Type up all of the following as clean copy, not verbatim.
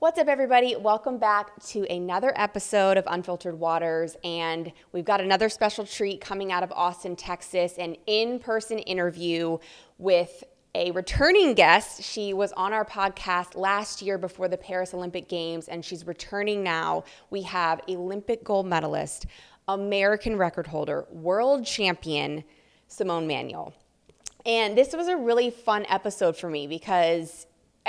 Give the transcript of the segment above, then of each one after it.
What's up, everybody? Welcome back to another episode of Unfiltered Waters, and we've got another special treat coming out of Austin, Texas, an in-person interview with a returning guest. She was on our podcast last year before the Paris Olympic Games, and she's returning now. We have Olympic gold medalist, American record holder, world champion, Simone Manuel. And this was a really fun episode for me because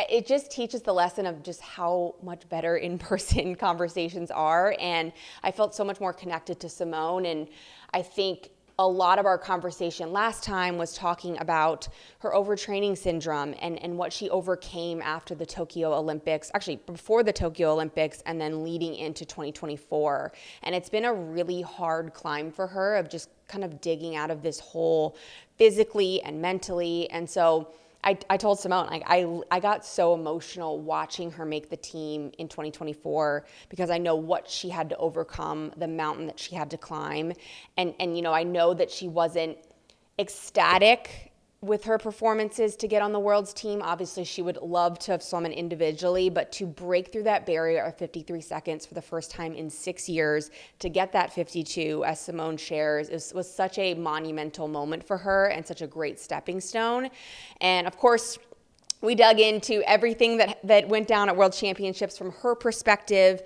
it just teaches the lesson of just how much better in-person conversations are. And I felt so much more connected to Simone. And I think a lot of our conversation last time was talking about her overtraining syndrome and what she overcame after the Tokyo Olympics, actually before the Tokyo Olympics and then leading into 2024. And it's been a really hard climb for her of just kind of digging out of this hole physically and mentally. And so I told Simone, I got so emotional watching her make the team in 2024 because I know what she had to overcome, the mountain that she had to climb. And you know, I know that she wasn't ecstatic with her performances to get on the world's team. Obviously, she would love to have swum individually, but to break through that barrier of 53 seconds for the first time in 6 years, to get that 52, as Simone shares, was such a monumental moment for her and such a great stepping stone. And of course, we dug into everything that went down at World Championships from her perspective,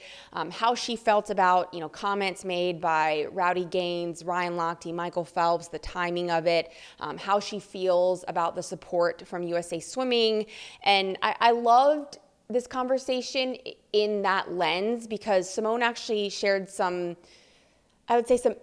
how she felt about, comments made by Rowdy Gaines, Ryan Lochte, Michael Phelps, the timing of it, how she feels about the support from USA Swimming. And I loved this conversation in that lens because Simone actually shared some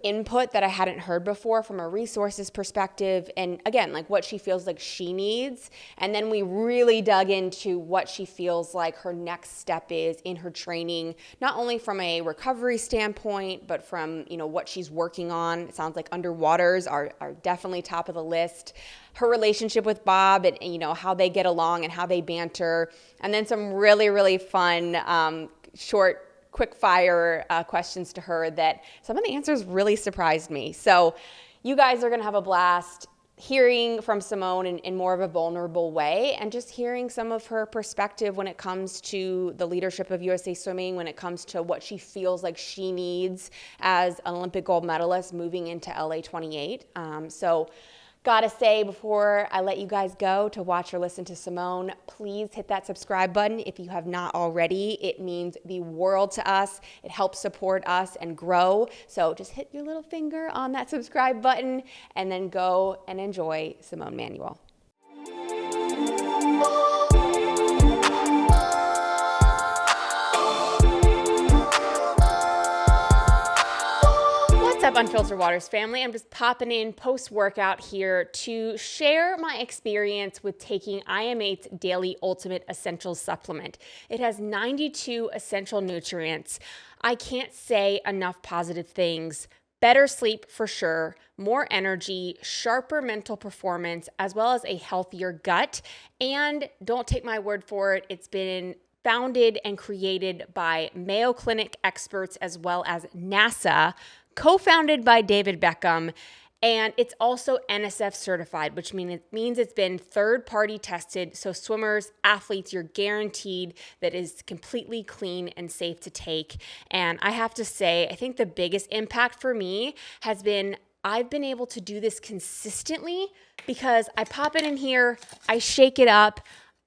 input that I hadn't heard before from a resources perspective. And again, like what she feels like she needs. And then we really dug into what she feels like her next step is in her training, not only from a recovery standpoint, but from, what she's working on. It sounds like underwaters are definitely top of the list. Her relationship with Bob and how they get along and how they banter. And then some really, really fun, short, quick fire questions to her that some of the answers really surprised me. So you guys are going to have a blast hearing from Simone in more of a vulnerable way and just hearing some of her perspective when it comes to the leadership of USA Swimming, when it comes to what she feels like she needs as an Olympic gold medalist moving into LA 28. So gotta say, before I let you guys go to watch or listen to Simone, please hit that subscribe button if you have not already. It means the world to us. It helps support us and grow. So just hit your little finger on that subscribe button and then go and enjoy Simone Manuel. What's up, Unfiltered Waters family? I'm just popping in post-workout here to share my experience with taking IM8's Daily Ultimate Essentials supplement. It has 92 essential nutrients. I can't say enough positive things. Better sleep for sure, more energy, sharper mental performance, as well as a healthier gut. And don't take my word for it, it's been founded and created by Mayo Clinic experts as well as NASA, co-founded by David Beckham, and it's also NSF certified, which means it's been third-party tested. So swimmers, athletes, you're guaranteed that is completely clean and safe to take. And I have to say, I think the biggest impact for me has been I've been able to do this consistently because I pop it in here, I shake it up.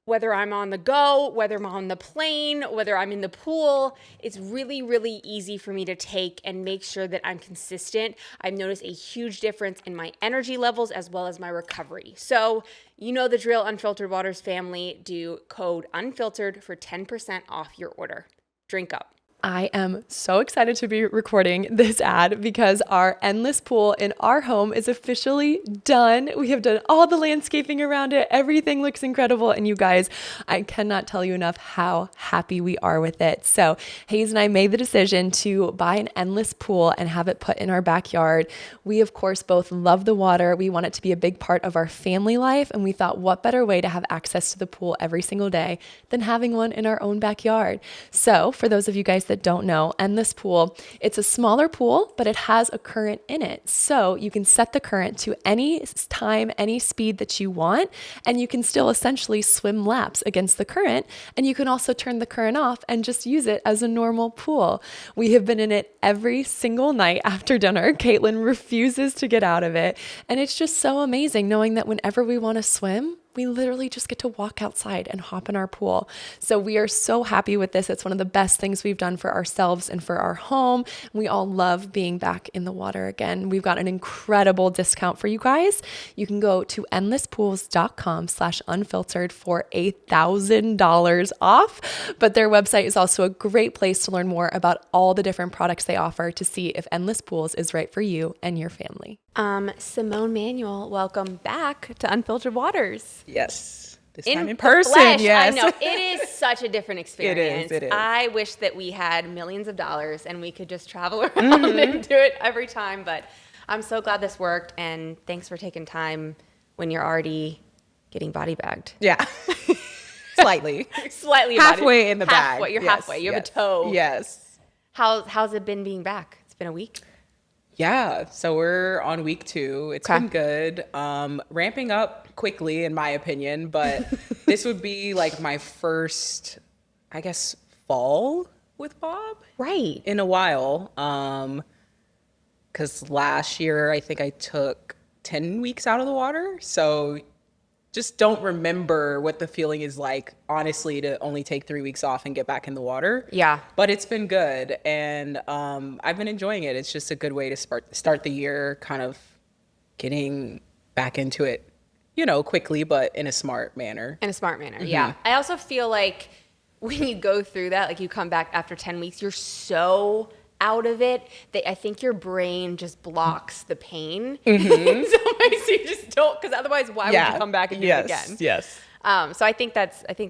Whether I'm on the go, whether I'm on the plane, whether I'm in the pool, it's really, really easy for me to take and make sure that I'm consistent. I've noticed a huge difference in my energy levels as well as my recovery. So you know the drill, Unfiltered Waters family. Do code UNFILTERED for 10% off your order. Drink up. I am so excited to be recording this ad because our endless pool in our home is officially done. We have done all the landscaping around it. Everything looks incredible. And you guys, I cannot tell you enough how happy we are with it. So Hayes and I made the decision to buy an endless pool and have it put in our backyard. We, of course, both love the water. We want it to be a big part of our family life. And we thought, what better way to have access to the pool every single day than having one in our own backyard? So for those of you guys that don't know, Endless Pool, it's a smaller pool, but it has a current in it. So you can set the current to any time, any speed that you want, and you can still essentially swim laps against the current. And you can also turn the current off and just use it as a normal pool. We have been in it every single night after dinner. Caitlin refuses to get out of it. And it's just so amazing knowing that whenever we want to swim, we literally just get to walk outside and hop in our pool. So we are so happy with this. It's one of the best things we've done for ourselves and for our home. We all love being back in the water again. We've got an incredible discount for you guys. You can go to endlesspools.com/unfiltered for $1,000 off. But their website is also a great place to learn more about all the different products they offer to see if Endless Pools is right for you and your family. Simone Manuel, welcome back to Unfiltered Waters. Yes. This time in person. Flesh. I Yes. know. It is such a different experience. It is. I wish that we had millions of dollars and we could just travel around and do it every time. But I'm so glad this worked. And thanks for taking time when you're already getting body bagged. Yeah. Slightly. Halfway in the bag. You're halfway. You have a toe. Yes. How's it been being back? It's been a week? Yeah. So we're on week 2. It's been good. Ramping up quickly, in my opinion, but this would be like my first, I guess, fall with Bob. Right. In a while. 'Cause last year, I think I took 10 weeks out of the water. So just don't remember what the feeling is like, honestly, to only take 3 weeks off and get back in the water. Yeah. But it's been good. And I've been enjoying it. It's just a good way to start the year, kind of getting back into it, quickly, but in a smart manner. Yeah. I also feel like when you go through that, like you come back after 10 weeks, you're so out of it that I think your brain just blocks the pain. So you just don't, because otherwise why would you come back and do it again? Yes. So I think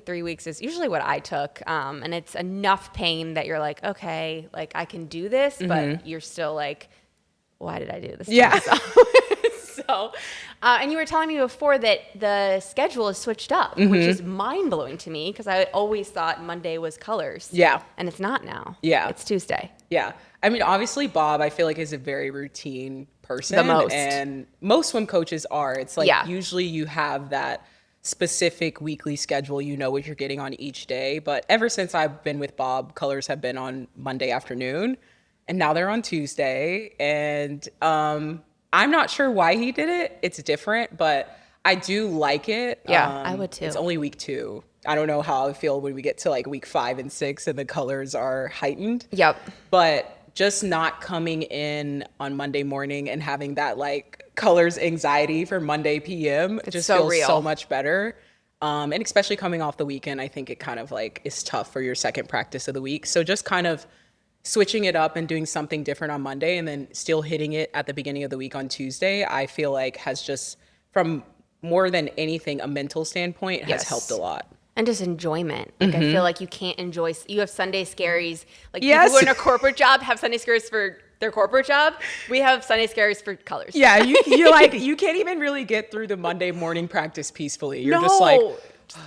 3 weeks is usually what I took. And it's enough pain that you're like, okay, like I can do this, but you're still like, why did I do this? Yeah. So, and you were telling me before that the schedule is switched up, which is mind blowing to me because I always thought Monday was colors. Yeah. And it's not now. Yeah. It's Tuesday. Yeah. I mean, obviously, Bob, I feel like is a very routine person. The most. And most swim coaches are. It's like usually you have that specific weekly schedule, what you're getting on each day. But ever since I've been with Bob, colors have been on Monday afternoon. And now they're on Tuesday. And I'm not sure why he did it. It's different, but I do like it. Yeah, I would too. It's only week 2. I don't know how I feel when we get to like week 5 and 6 and the colors are heightened. Yep. But just not coming in on Monday morning and having that like colors anxiety for Monday PM just feels real. So much better. And especially coming off the weekend, I think it kind of like is tough for your second practice of the week. So just kind of switching it up and doing something different on Monday and then still hitting it at the beginning of the week on Tuesday, I feel like has just, from more than anything, a mental standpoint, has helped a lot. And just enjoyment. Like I feel like you can't enjoy, you have Sunday scaries. Like people who are in a corporate job have Sunday scaries for their corporate job. We have Sunday scaries for colors. Yeah, you're like, you can't even really get through the Monday morning practice peacefully. You're just like,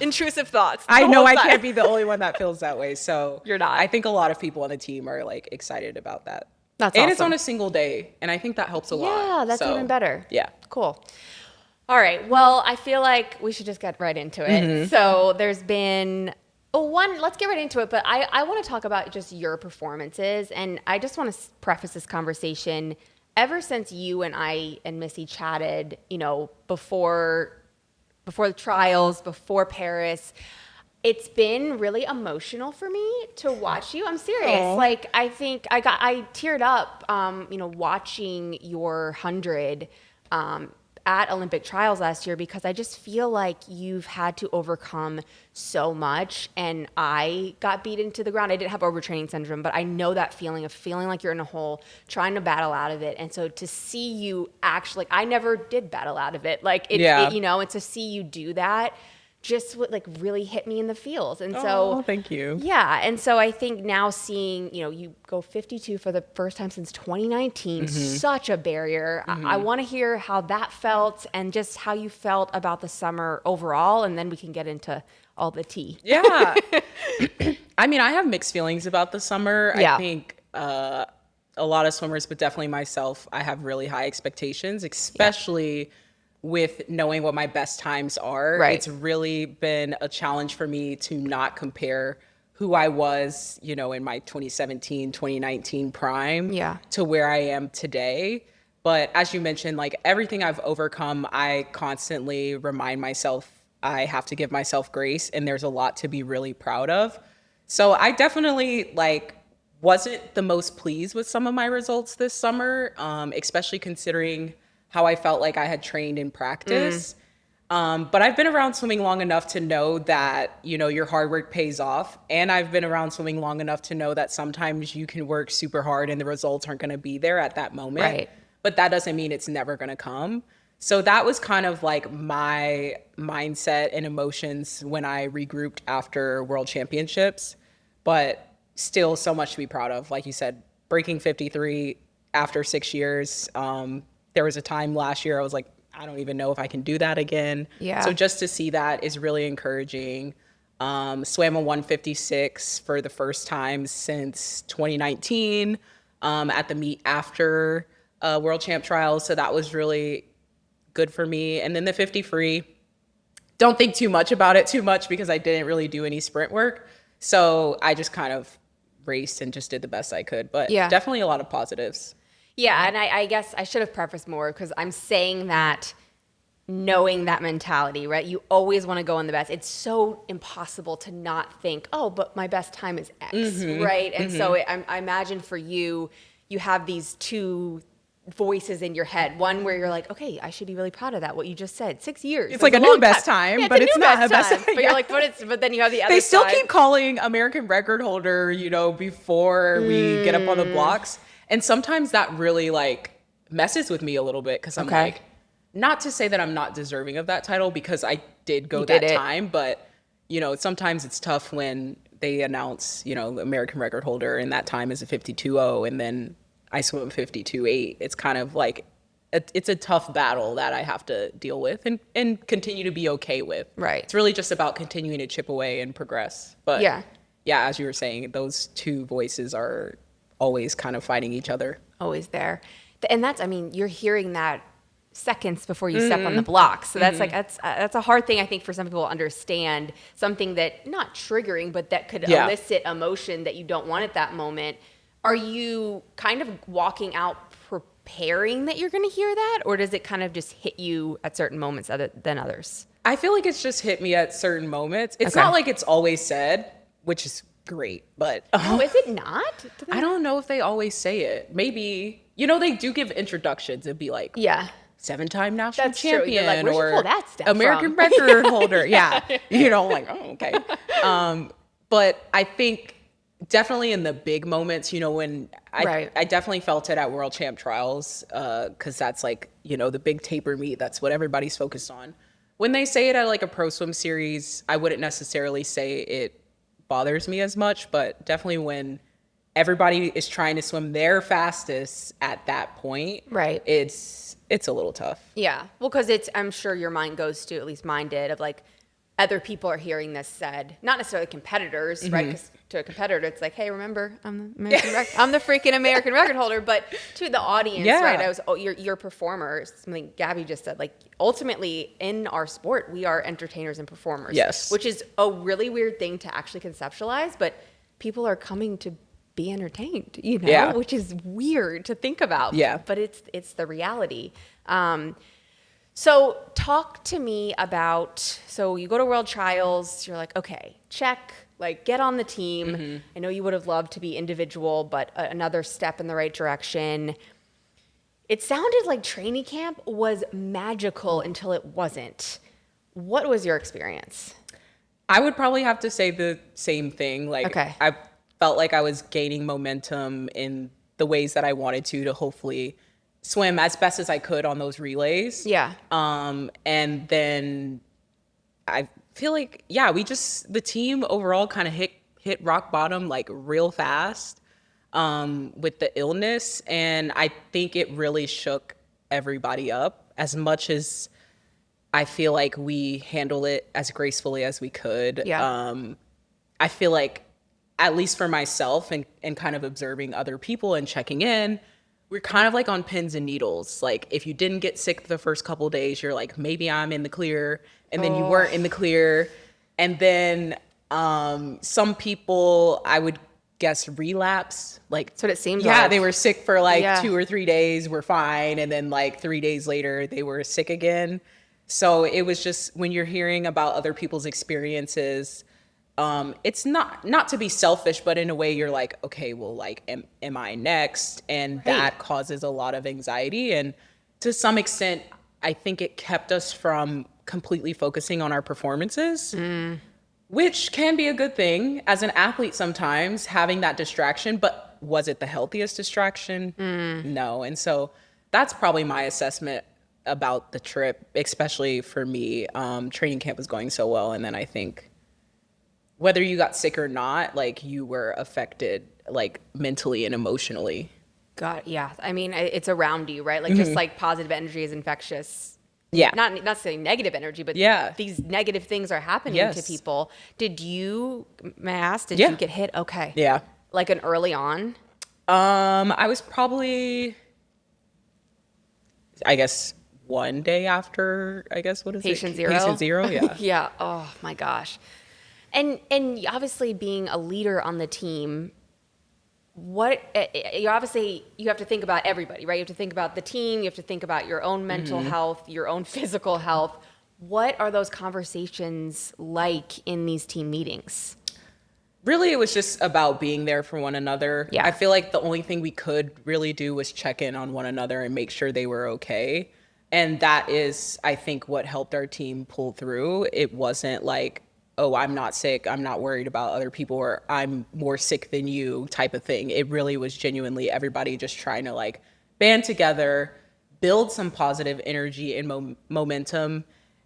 intrusive thoughts. I know I can't be the only one that feels that way. So you're not. I think a lot of people on the team are like excited about that. That's and awesome. It's on a single day. And I think that helps a lot. Yeah, that's even better. Yeah. Cool. All right. Well, I feel like we should just get right into it. So there's been let's get right into it. But I want to talk about just your performances. And I just want to preface this conversation. Ever since you and I and Missy chatted, before the trials, before Paris, it's been really emotional for me to watch you. I'm serious. Aww. Like, I think I teared up, watching your 100 at Olympic trials last year because I just feel like you've had to overcome so much. And I got beaten to the ground. I didn't have overtraining syndrome, but I know that feeling of feeling like you're in a hole, trying to battle out of it. And so to see you actually, I never did battle out of it. Like, and to see you do that just really hit me in the feels. And so, thank you. Yeah. And so I think now seeing, you go 52 for the first time since 2019, such a barrier. I want to hear how that felt and just how you felt about the summer overall. And then we can get into all the tea. Yeah. I mean, I have mixed feelings about the summer. Yeah. I think a lot of swimmers, but definitely myself, I have really high expectations, especially with knowing what my best times are. Right. It's really been a challenge for me to not compare who I was, you know, in my 2017, 2019 prime to where I am today. But as you mentioned, like everything I've overcome, I constantly remind myself I have to give myself grace, and there's a lot to be really proud of. So I definitely like wasn't the most pleased with some of my results this summer, especially considering how I felt like I had trained in practice. But I've been around swimming long enough to know that, you know, your hard work pays off. And I've been around swimming long enough to know that sometimes you can work super hard and the results aren't going to be there at that moment. Right. But that doesn't mean it's never going to come. So that was kind of like my mindset and emotions when I regrouped after World Championships. But still so much to be proud of. Like you said, breaking 53 after 6 years. There was a time last year I was like, I don't even know if I can do that again. Yeah. So just to see that is really encouraging. Swam a 156 for the first time since 2019 at the meet after World Champ Trials. So that was really good for me. And then the 50 free, don't think too much about it because I didn't really do any sprint work. So I just kind of raced and just did the best I could. But definitely a lot of positives. Yeah, and I guess I should have prefaced more because I'm saying that knowing that mentality, right? You always want to go in the best. It's so impossible to not think, oh, but my best time is X, right? And so I imagine for you, you have these two voices in your head. One where you're like, okay, I should be really proud of that. What you just said, 6 years. It's like a new best time, but it's not a best time. But you're like, but then you have the other They still side. keep calling American record holder, you know, before we get up on the blocks. And sometimes that really like messes with me a little bit because I'm like, not to say that I'm not deserving of that title because I did go that time, but you know, sometimes it's tough when they announce, you know, American record holder and that time is a 52.0 and then I swim 52.8. It's kind of like, it's a tough battle that I have to deal with and continue to be okay with. Right. It's really just about continuing to chip away and progress. But yeah, as you were saying, those two voices are always kind of fighting each other. Always there. And that's, I mean, you're hearing that seconds before you step on the block. So that's like, that's a hard thing, I think, for some people to understand. Something that, not triggering, but that could elicit emotion that you don't want at that moment. Are you kind of walking out preparing that you're going to hear that? Or does it kind of just hit you at certain moments other than others? I feel like it's just hit me at certain moments. It's not like it's always said, which is great, but is it not? I don't know if they always say it. Maybe, you know, they do give introductions. It'd be like, 7-time national champion, like, where'd you pull that stuff American from? record holder. You know, like, oh, okay. But I think definitely in the big moments, you know, when I definitely felt it at World Champ Trials, because that's like, you know, the big taper meet. That's what everybody's focused on. When they say it at like a pro swim series, I wouldn't necessarily say it bothers me as much, but definitely when everybody is trying to swim their fastest at that point, it's a little tough. Yeah, well, because I'm sure your mind goes to, at least mine did, of like other people are hearing this said, not necessarily competitors, right? Because to a competitor, it's like, hey, remember, I'm the I'm the freaking American record holder. But to the audience, right? You're performers. Something Gabby just said, like, ultimately in our sport, we are entertainers and performers. Yes. Which is a really weird thing to actually conceptualize, but people are coming to be entertained, you know, which is weird to think about. Yeah. But it's the reality. So talk to me about, so you go to World Trials, you're like, okay, check, like get on the team. I know you would have loved to be individual, but another step in the right direction. It sounded like training camp was magical until it wasn't. What was your experience? I would probably have to say the same thing. Like, I felt like I was gaining momentum in the ways that I wanted to hopefully swim as best as I could on those relays. Yeah. And then I feel like, the team overall kind of hit rock bottom like real fast with the illness. And I think it really shook everybody up as much as I feel like we handled it as gracefully as we could. Yeah. I feel like at least for myself and kind of observing other people and checking in, we're kind of like on pins and needles. Like if you didn't get sick the first couple of days, you're like, maybe I'm in the clear. And then you weren't in the clear. And then some people, I would guess, relapse. Like that's what it seems yeah, like. they were sick for like 2 or 3 days, were fine. And then like 3 days later, they were sick again. So it was just when you're hearing about other people's experiences, it's not to be selfish, but in a way you're like, okay, well, like, am I next? And that causes a lot of anxiety. And to some extent, I think it kept us from completely focusing on our performances, which can be a good thing as an athlete sometimes, having that distraction. But was it the healthiest distraction? No. And so that's probably my assessment about the trip, especially for me. Training camp was going so well. And then I think whether you got sick or not, like you were affected like mentally and emotionally. God, yeah. I mean, it's around you, right? Like just like positive energy is infectious. Yeah. Not saying negative energy, but these negative things are happening to people. May I ask, did you get hit? Okay. Yeah. Like an early on? I was probably, I guess, one day after, what is Patient it? zero? Patient zero, yeah. Yeah. Oh my gosh. And obviously being a leader on the team, you have to think about everybody, right? You have to think about the team. You have to think about your own mental health, your own physical health. What are those conversations like in these team meetings? Really, it was just about being there for one another. Yeah. I feel like the only thing we could really do was check in on one another and make sure they were okay. And that is, I think, what helped our team pull through. It wasn't like, oh, I'm not sick, I'm not worried about other people, or I'm more sick than you type of thing. It really was genuinely everybody just trying to like band together, build some positive energy and momentum.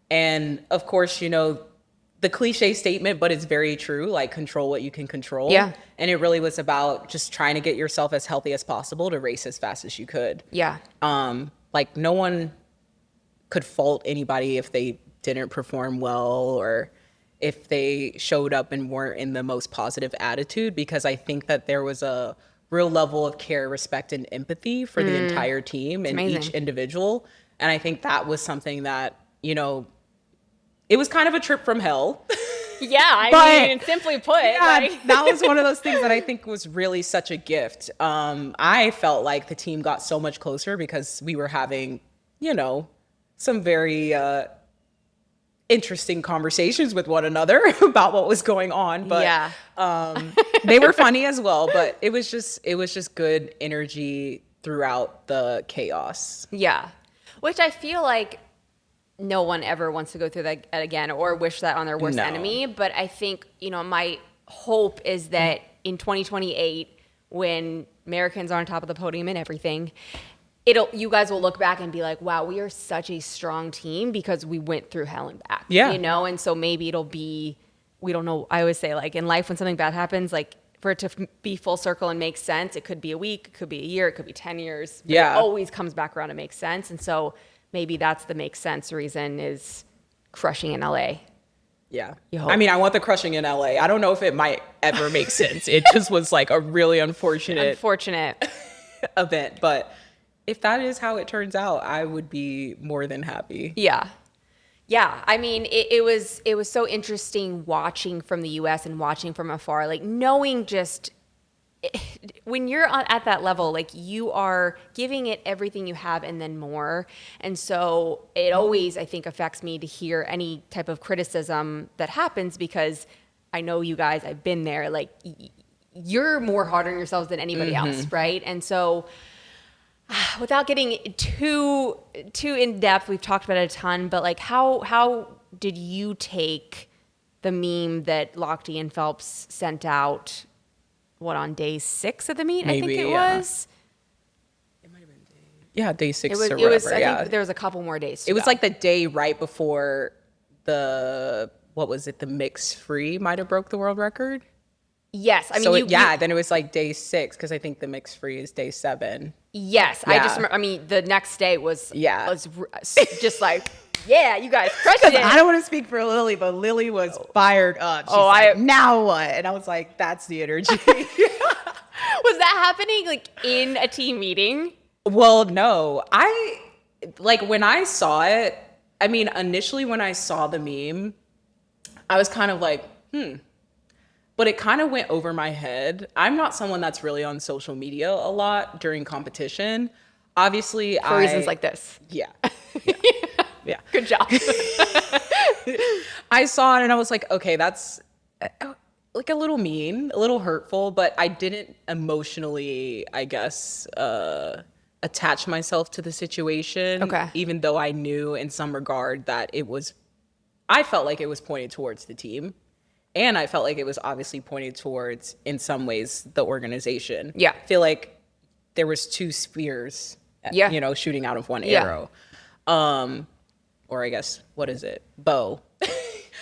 And of course, the cliche statement, but it's very true, like control what you can control. Yeah. And it really was about just trying to get yourself as healthy as possible to race as fast as you could. Yeah. Like no one could fault anybody if they didn't perform well or if they showed up and weren't in the most positive attitude, because I think that there was a real level of care, respect, and empathy for the entire team and each individual. And I think that was something that, it was kind of a trip from hell. Yeah, I mean, simply put. That was one of those things that I think was really such a gift. I felt like the team got so much closer because we were having, some very interesting conversations with one another about what was going on. But they were funny as well. But it was just good energy throughout the chaos. Yeah, which I feel like no one ever wants to go through that again or wish that on their worst enemy. But I think, my hope is that in 2028, when Americans are on top of the podium and everything, you guys will look back and be like, wow, we are such a strong team because we went through hell and back. Yeah. And so maybe it'll be, we don't know. I always say, like, in life, when something bad happens, like, for it to be full circle and make sense, it could be a week, it could be a year, it could be 10 years. But it always comes back around and makes sense. And so maybe that's the make sense reason, is crushing in LA. Yeah. I mean, I want the crushing in LA. I don't know if it might ever make sense. It just was like a really unfortunate event. But if that is how it turns out, I would be more than happy. Yeah. Yeah. I mean, it was so interesting watching from the US and watching from afar, like knowing just when you're at that level, like you are giving it everything you have and then more. And so it always, I think, affects me to hear any type of criticism that happens, because I know you guys, I've been there, like you're more hard on yourselves than anybody else. Right. And so without getting too in depth, we've talked about it a ton, but like how did you take the meme that Lochte and Phelps sent out, on day 6 of the meet? Maybe, I think it was. It might have been day 6 or whatever. I think there was a couple more days to It was go. like the day right before the mix free might have broke the world record. Yes. I mean, then it was like day 6, because I think the mix free is day 7. Yes. Yeah. I just remember, the next day was just like Yeah, you guys crushed it. I don't want to speak for Lily, but Lily was fired up. She's like, now what? And I was like, that's the energy. Was that happening like in a team meeting? Well, no. When I saw it, I mean, initially when I saw the meme, I was kind of like, but it kind of went over my head. I'm not someone that's really on social media a lot during competition. Obviously, for reasons like this. Yeah. Yeah. Good job. I saw it and I was like, okay, that's like a little mean, a little hurtful, but I didn't emotionally, I guess, attach myself to the situation. Okay. Even though I knew in some regard that I felt like it was pointed towards the team. And I felt like it was obviously pointed towards, in some ways, the organization. Yeah. I feel like there was 2 spears, shooting out of one arrow. Or I guess, what is it? Bow.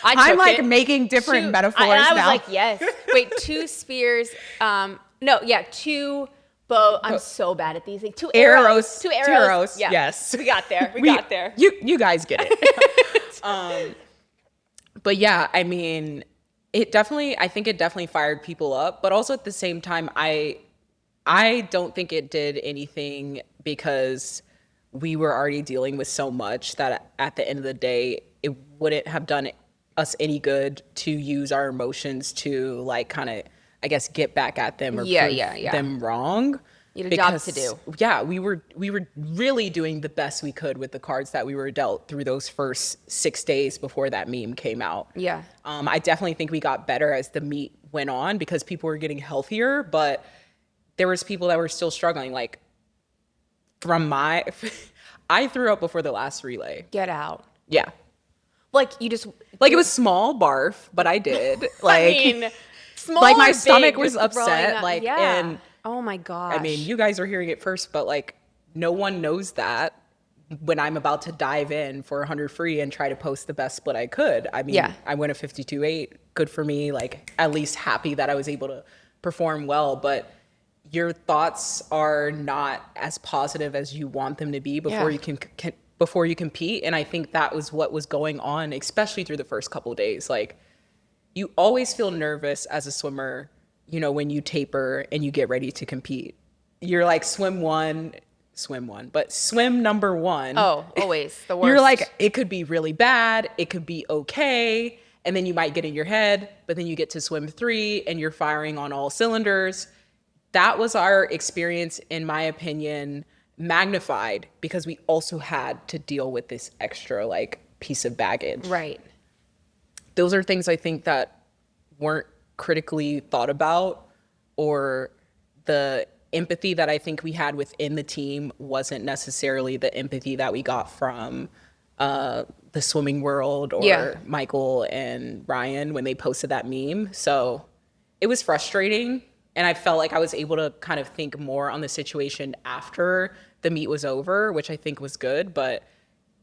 I'm like making different metaphors now. I was like, yes. Wait, 2 spears. 2 bow. I'm so bad at these things. 2 arrows. 2 arrows. 2 arrows. Yeah. Yes. We got there. We got there. You guys get it. But yeah, I mean, I think it definitely fired people up. But also at the same time, I don't think it did anything because we were already dealing with so much that at the end of the day, it wouldn't have done us any good to use our emotions to like kind of, I guess, get back at them or prove them wrong. You had a job to do. Yeah, we were really doing the best we could with the cards that we were dealt through those first 6 days before that meme came out. Yeah. I definitely think we got better as the meet went on because people were getting healthier, but there was people that were still struggling. Like I threw up before the last relay. Get out. Yeah. Like you just like it was small barf, but I did. Like, I mean, small like my or stomach big, was just throwing upset. up. Like, yeah. and oh my gosh. I mean, you guys are hearing it first, but like no one knows that when I'm about to dive in for 100 free and try to post the best split I could. I mean, I went a 52.8. Good for me. Like at least happy that I was able to perform well, but your thoughts are not as positive as you want them to be before you can before you compete. And I think that was what was going on, especially through the first couple of days. Like you always feel nervous as a swimmer, you know, when you taper and you get ready to compete. You're like swim number 1. Oh, always the worst. You're like, it could be really bad. It could be okay. And then you might get in your head, but then you get to swim 3 and you're firing on all cylinders. That was our experience, in my opinion, magnified because we also had to deal with this extra like piece of baggage. Right. Those are things I think that weren't critically thought about, or the empathy that I think we had within the team wasn't necessarily the empathy that we got from the swimming world or Michael and Ryan when they posted that meme. So it was frustrating. And I felt like I was able to kind of think more on the situation after the meet was over, which I think was good. But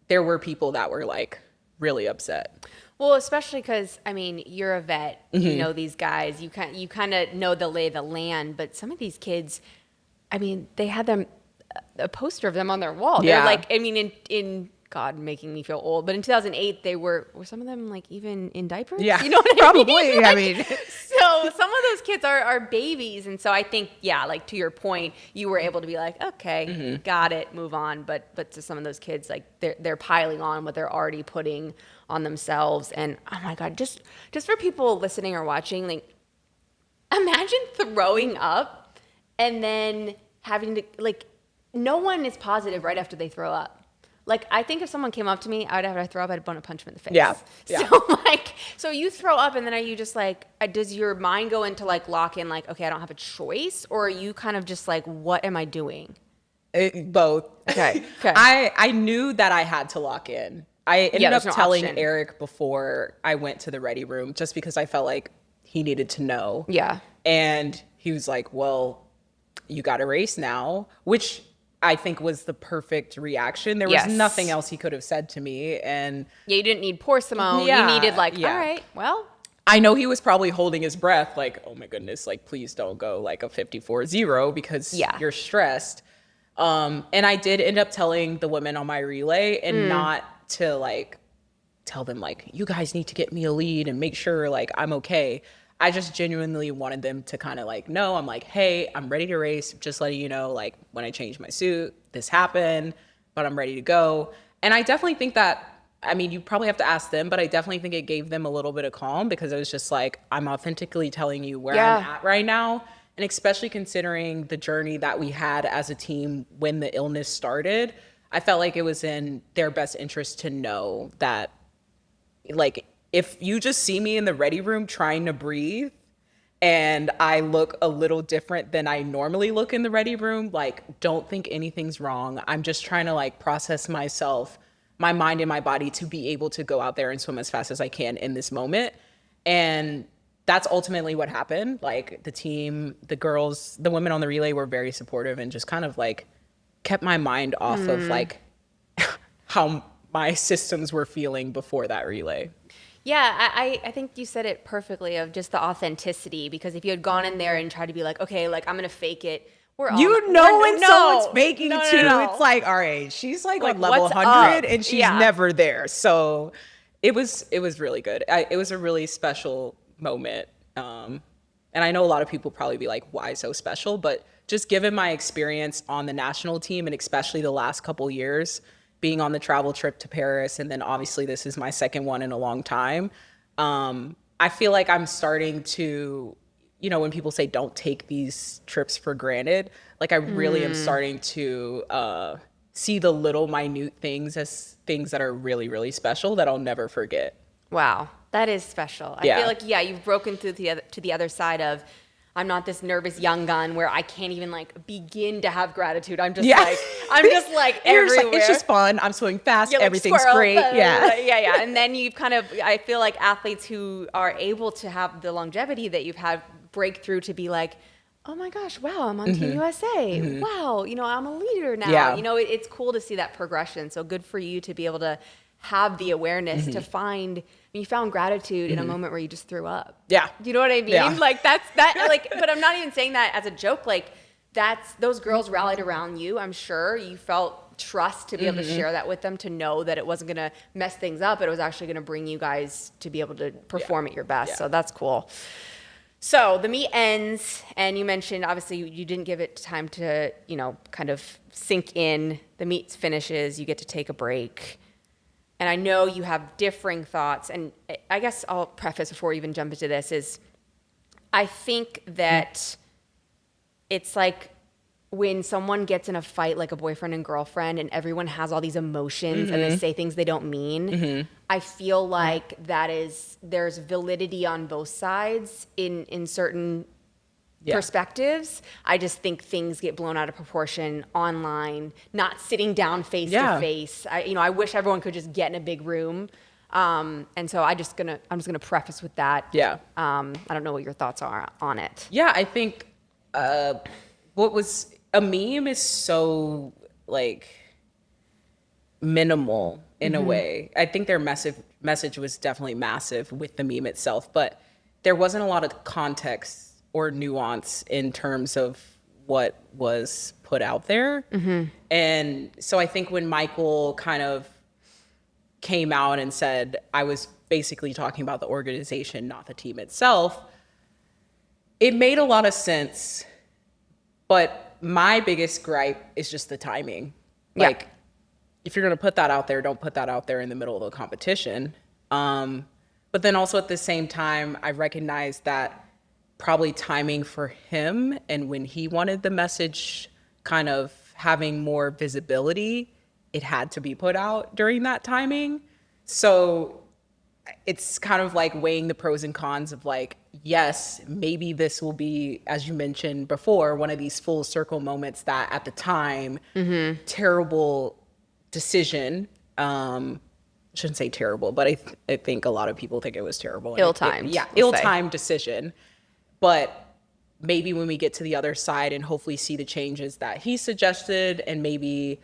there were people that were like really upset. Well, especially because, I mean, you're a vet. You know these guys. You kind of know the lay of the land. But some of these kids, I mean, they had a poster of them on their wall. They're like, I mean, in God, making me feel old. But in 2008, were some of them like even in diapers? Yeah, you know what probably. I mean? I mean, so some of those kids are babies, and so I think, like to your point, you were able to be like, okay, got it, move on. But to some of those kids, like they're piling on what they're already putting on themselves, and oh my God, just for people listening or watching, like imagine throwing up and then having to like, no one is positive right after they throw up. Like, I think if someone came up to me, I would have to throw up, I'd want to punch them in the face. Yeah. So you throw up, and then are you just like, does your mind go into like lock in, like, okay, I don't have a choice? Or are you kind of just like, what am I doing? Both. Okay. I knew that I had to lock in. I ended up telling Eric before I went to the ready room, just because I felt like he needed to know. Yeah. And he was like, well, you got to race now, which I think was the perfect reaction. There was nothing else he could have said to me. And you didn't need pour Simone. You needed like, all right, well. I know he was probably holding his breath like, oh my goodness, like please don't go like a 54-0 because you're stressed. And I did end up telling the women on my relay and not to like tell them like, you guys need to get me a lead and make sure like I'm okay. I just genuinely wanted them to kind of like know, I'm like, hey, I'm ready to race. Just letting you know, like when I changed my suit, this happened, but I'm ready to go. And I definitely think that, I mean, you probably have to ask them, but I definitely think it gave them a little bit of calm because it was just like, I'm authentically telling you where I'm at right now. And especially considering the journey that we had as a team when the illness started, I felt like it was in their best interest to know that, like, if you just see me in the ready room trying to breathe and I look a little different than I normally look in the ready room, like, don't think anything's wrong. I'm just trying to like process myself, my mind and my body to be able to go out there and swim as fast as I can in this moment. And that's ultimately what happened. Like the team, the girls, the women on the relay were very supportive and just kind of like kept my mind off of like how my systems were feeling before that relay. Yeah, I think you said it perfectly of just the authenticity, because if you had gone in there and tried to be like, okay, like I'm going to fake it. When someone's faking too, it's like, all right, she's like on level 100 and she's never there. So it was really good. It was a really special moment. And I know a lot of people probably be like, why so special? But just given my experience on the national team and especially the last couple years, being on the travel trip to Paris, and then obviously this is my second one in a long time. I feel like I'm starting to, you know, when people say don't take these trips for granted, like I really am starting to see the little minute things as things that are really, really special that I'll never forget. Wow, that is special. I feel like, you've broken through to the other side of, I'm not this nervous young gun where I can't even like begin to have gratitude. I'm just like everywhere. It's just fun. I'm swimming fast. Everything's great. Yeah. And then you've kind of, I feel like athletes who are able to have the longevity that you've had breakthrough to be like, oh my gosh, wow, I'm on Team USA. Wow, you know, I'm a leader now. Yeah. You know, it's cool to see that progression. So good for you to be able to have the awareness to find, you found gratitude in a moment where you just threw up. Yeah. Do you know what I mean? Yeah. Like that, like, but I'm not even saying that as a joke. Like those girls rallied around you. I'm sure you felt trust to be able to share that with them, to know that it wasn't going to mess things up. It was actually going to bring you guys to be able to perform at your best. So that's cool. So the meet ends, and you mentioned, obviously, you didn't give it time to, you know, kind of sink in. The meet finishes, you get to take a break. And I know you have differing thoughts, and I guess I'll preface before we even jump into this is, I think that it's like when someone gets in a fight like a boyfriend and girlfriend and everyone has all these emotions and they say things they don't mean, I feel like there's validity on both sides in certain perspectives. I just think things get blown out of proportion online, not sitting down face to face. I wish everyone could just get in a big room. And so I'm just gonna preface with that. Yeah. I don't know what your thoughts are on it. Yeah, I think what was a meme is so like minimal in a way. I think their message was definitely massive with the meme itself, but there wasn't a lot of context or nuance in terms of what was put out there. And so I think when Michael kind of came out and said, I was basically talking about the organization, not the team itself, it made a lot of sense. But my biggest gripe is just the timing. Like, if you're going to put that out there, don't put that out there in the middle of the competition. But then also at the same time, I recognize that probably timing for him and when he wanted the message kind of having more visibility, it had to be put out during that timing. So it's kind of like weighing the pros and cons of like, yes, maybe this will be, as you mentioned before, one of these full circle moments that at the time, terrible decision. Shouldn't say terrible, but I think a lot of people think it was terrible. Ill-timed. Ill-timed decision. But maybe when we get to the other side and hopefully see the changes that he suggested, and maybe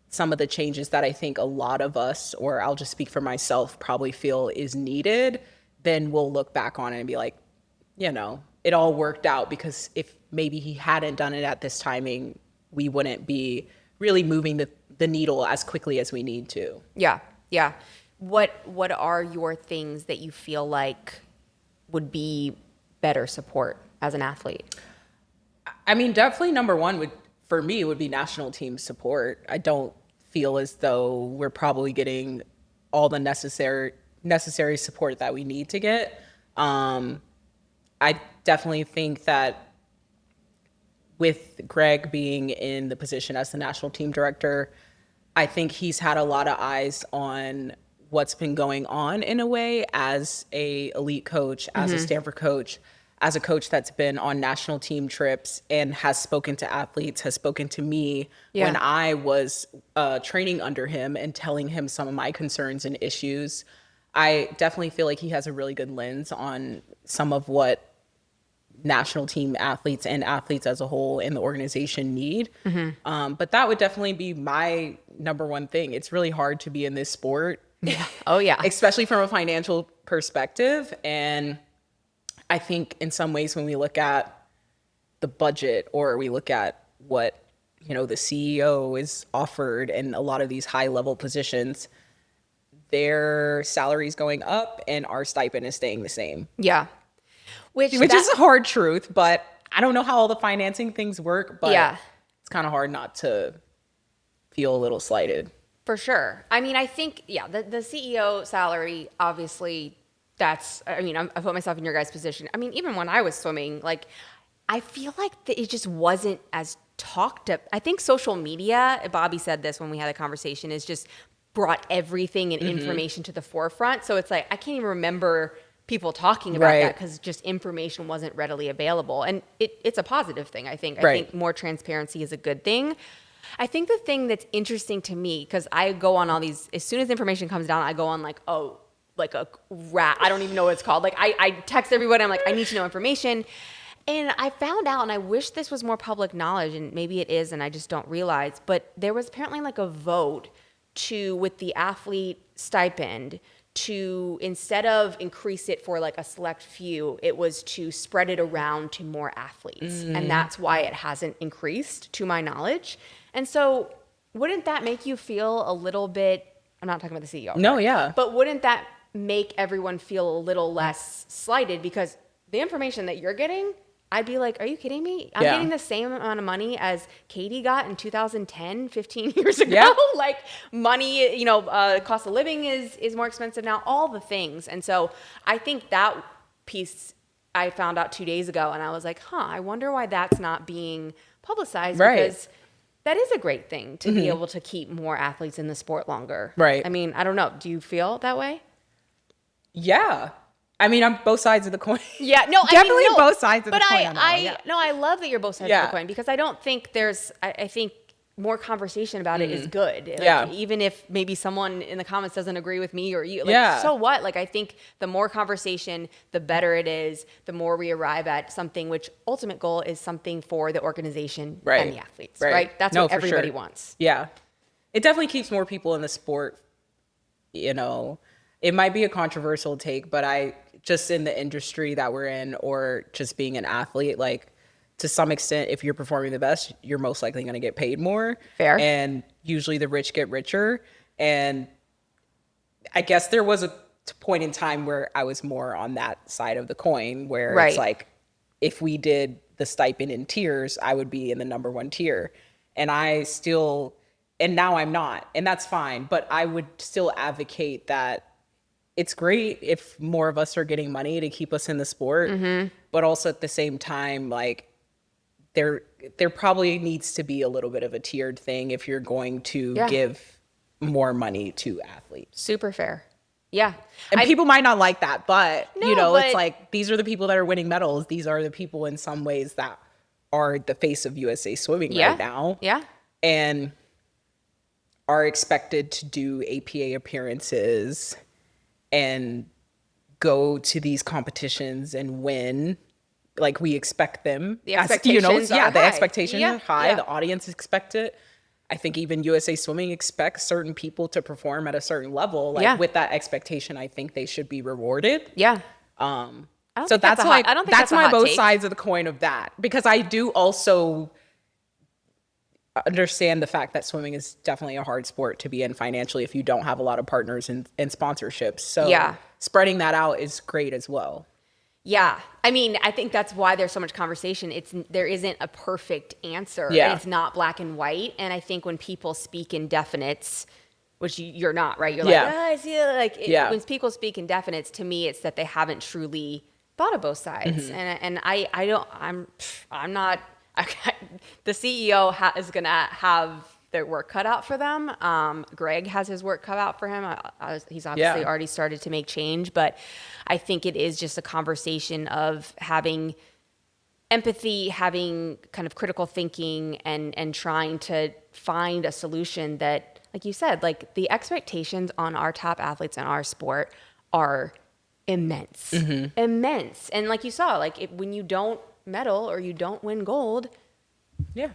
some of the changes that I think a lot of us, or I'll just speak for myself, probably feel is needed, then we'll look back on it and be like, you know, it all worked out, because if maybe he hadn't done it at this timing, we wouldn't be really moving the needle as quickly as we need to. Yeah. Yeah. What are your things that you feel like would be better support as an athlete? I mean, definitely number one for me would be national team support. I don't feel as though we're probably getting all the necessary support that we need to get. I definitely think that with Greg being in the position as the national team director, I think he's had a lot of eyes on what's been going on in a way as a elite coach, as a Stanford coach, as a coach that's been on national team trips and has spoken to athletes, has spoken to me when I was training under him and telling him some of my concerns and issues. I definitely feel like he has a really good lens on some of what national team athletes and athletes as a whole in the organization need. But that would definitely be my number one thing. It's really hard to be in this sport. Yeah. Oh yeah. Especially from a financial perspective. And I think in some ways when we look at the budget or we look at what, the CEO is offered in a lot of these high level positions, their salary's going up and our stipend is staying the same. Yeah. Which is a hard truth, but I don't know how all the financing things work, but it's kind of hard not to feel a little slighted. For sure. I mean, I think, the CEO salary, obviously, I put myself in your guys' position. I mean, even when I was swimming, like, I feel like it just wasn't as talked up. I think social media, Bobby said this when we had a conversation, is just brought everything and information to the forefront. So it's like, I can't even remember people talking about that because just information wasn't readily available. And it's a positive thing, I think. I think more transparency is a good thing. I think the thing that's interesting to me, because I go on all these, as soon as information comes down, I go on like a rat. I don't even know what it's called. Like I text everybody. I'm like, I need to know information. And I found out, and I wish this was more public knowledge, and maybe it is, and I just don't realize, but there was apparently like a vote with the athlete stipend to, instead of increase it for like a select few, it was to spread it around to more athletes. And that's why it hasn't increased, to my knowledge. And so wouldn't that make you feel a little bit, I'm not talking about the CEO. No, yeah. But wouldn't that make everyone feel a little less slighted? Because the information that you're getting, I'd be like, are you kidding me? I'm getting the same amount of money as Katie got in 2010, 15 years ago. Yeah. Like money, cost of living is more expensive now, all the things. And so I think that piece I found out 2 days ago, and I was like, I wonder why that's not being publicized. Because that is a great thing to be able to keep more athletes in the sport longer. Right. I mean, I don't know. Do you feel that way? Yeah. I mean, I'm both sides of the coin. Yeah, no, definitely both sides of the coin. I love that you're both sides of the coin, because I don't think I think more conversation about it is good. Like, even if maybe someone in the comments doesn't agree with me or you, so what? Like, I think the more conversation, the better it is, the more we arrive at something, which ultimate goal is something for the organization and the athletes, right? That's what everybody wants. Yeah. It definitely keeps more people in the sport. It might be a controversial take, but just in the industry that we're in, or just being an athlete, like, to some extent, if you're performing the best, you're most likely going to get paid more. Fair. And usually the rich get richer. And I guess there was a point in time where I was more on that side of the coin, where it's like, if we did the stipend in tiers, I would be in the number one tier. And now I'm not. And that's fine. But I would still advocate that it's great if more of us are getting money to keep us in the sport. But also at the same time, like, there probably needs to be a little bit of a tiered thing if you're going to give more money to athletes. Super fair. Yeah. And people might not like that, but it's like, these are the people that are winning medals. These are the people in some ways that are the face of USA Swimming right now. Yeah. And are expected to do APA appearances and go to these competitions and win. Like, we expect them. The expectations are high. The expectations are high. Yeah. The audience expects it. I think even USA Swimming expects certain people to perform at a certain level. Like, with that expectation, I think they should be rewarded. Yeah. So that's my both sides of the coin of that. Because I do also, understand the fact that swimming is definitely a hard sport to be in financially if you don't have a lot of partners and sponsorships. So spreading that out is great as well. Yeah. I mean, I think that's why there's so much conversation. There isn't a perfect answer. Yeah. And it's not black and white. And I think when people speak in definites, which you're not, right? You're I see it. When people speak in definites, to me, it's that they haven't truly thought of both sides. And I'm not, the CEO is going to have their work cut out for them. Greg has his work cut out for him. He's obviously already started to make change, but I think it is just a conversation of having empathy, having kind of critical thinking, and trying to find a solution that, like you said, like the expectations on our top athletes in our sport are immense, immense. And like you saw, when you don't medal or you don't win gold,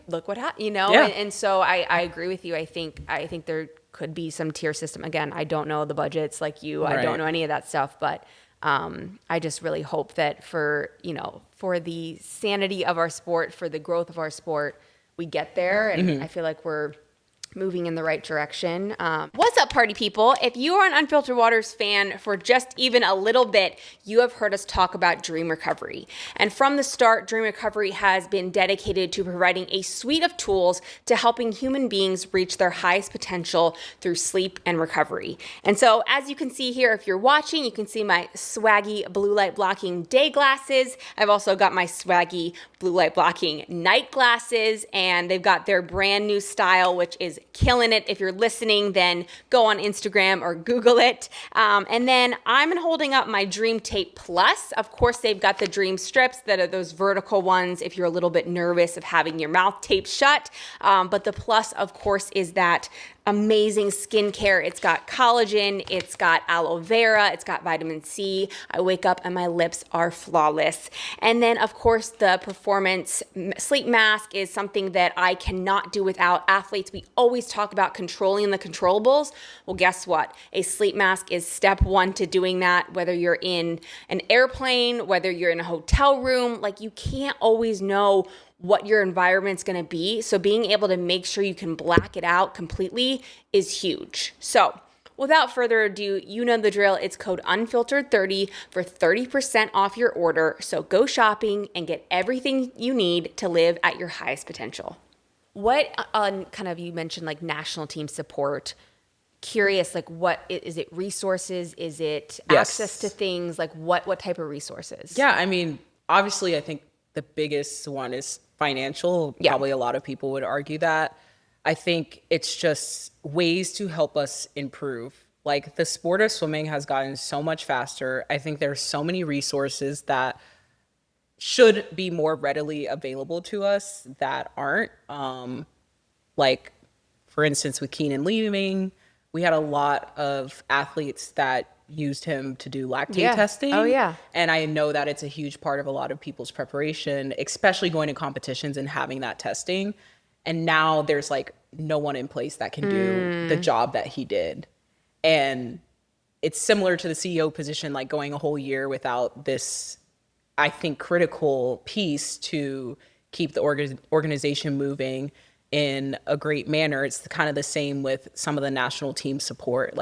look what happened, and so I agree with you. I think there could be some tier system. Again, I don't know the budgets like you. I don't know any of that stuff, but I just really hope that for the sanity of our sport, for the growth of our sport, we get there. And I feel like we're moving in the right direction. What's up, party people? If you are an Unfiltered Waters fan for just even a little bit, you have heard us talk about Dream Recovery. And from the start, Dream Recovery has been dedicated to providing a suite of tools to helping human beings reach their highest potential through sleep and recovery. And so, as you can see here, if you're watching, you can see my swaggy blue light blocking day glasses. I've also got my swaggy blue light blocking night glasses, and they've got their brand new style, which is killing it. If you're listening, then go on Instagram or Google it. And then I'm holding up my Dream Tape Plus. Of course, they've got the Dream Strips that are those vertical ones if you're a little bit nervous of having your mouth taped shut. But the Plus, of course, is that amazing skincare. It's got collagen, it's got aloe vera, it's got vitamin C. I wake up and my lips are flawless. And then, of course, the Performance Sleep Mask is something that I cannot do without. Athletes, we always talk about controlling the controllables. Well, guess what? A sleep mask is step one to doing that, whether you're in an airplane, whether you're in a hotel room. You can't always know what your environment's going to be. So being able to make sure you can black it out completely is huge. So without further ado, you know the drill. It's code UNFILTERED30 for 30% off your order. So go shopping and get everything you need to live at your highest potential. What you mentioned national team support. Curious, what is it? Resources? Is it access to things? What type of resources? Yeah, I mean, obviously, I think the biggest one is financial. Probably a lot of people would argue that. I think it's just ways to help us improve. The sport of swimming has gotten so much faster. I think there's so many resources that should be more readily available to us that aren't. For instance, with Keenan leaving, we had a lot of athletes that used him to do lactate testing. Oh, yeah. And I know that it's a huge part of a lot of people's preparation, especially going to competitions and having that testing. And now there's no one in place that can do the job that he did. And it's similar to the CEO position, going a whole year without this, I think, critical piece to keep the organization moving in a great manner. It's kind of the same with some of the national team support.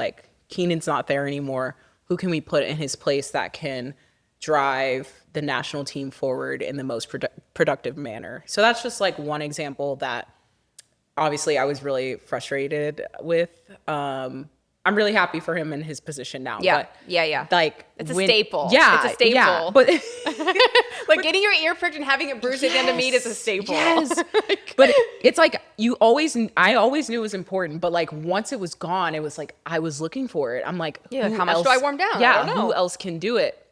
Keenan's not there anymore. Who can we put in his place that can drive the national team forward in the most productive manner? So that's just one example that obviously I was really frustrated with. I'm really happy for him in his position now. Yeah, but it's a staple. Yeah, it's a staple. Yeah, but getting your ear pricked and having it bruised at the end of meet is a staple. Yes, but it's I always knew it was important, but once it was gone, it was I was looking for it. I'm how much do I warm down? Yeah, I don't know. Who else can do it?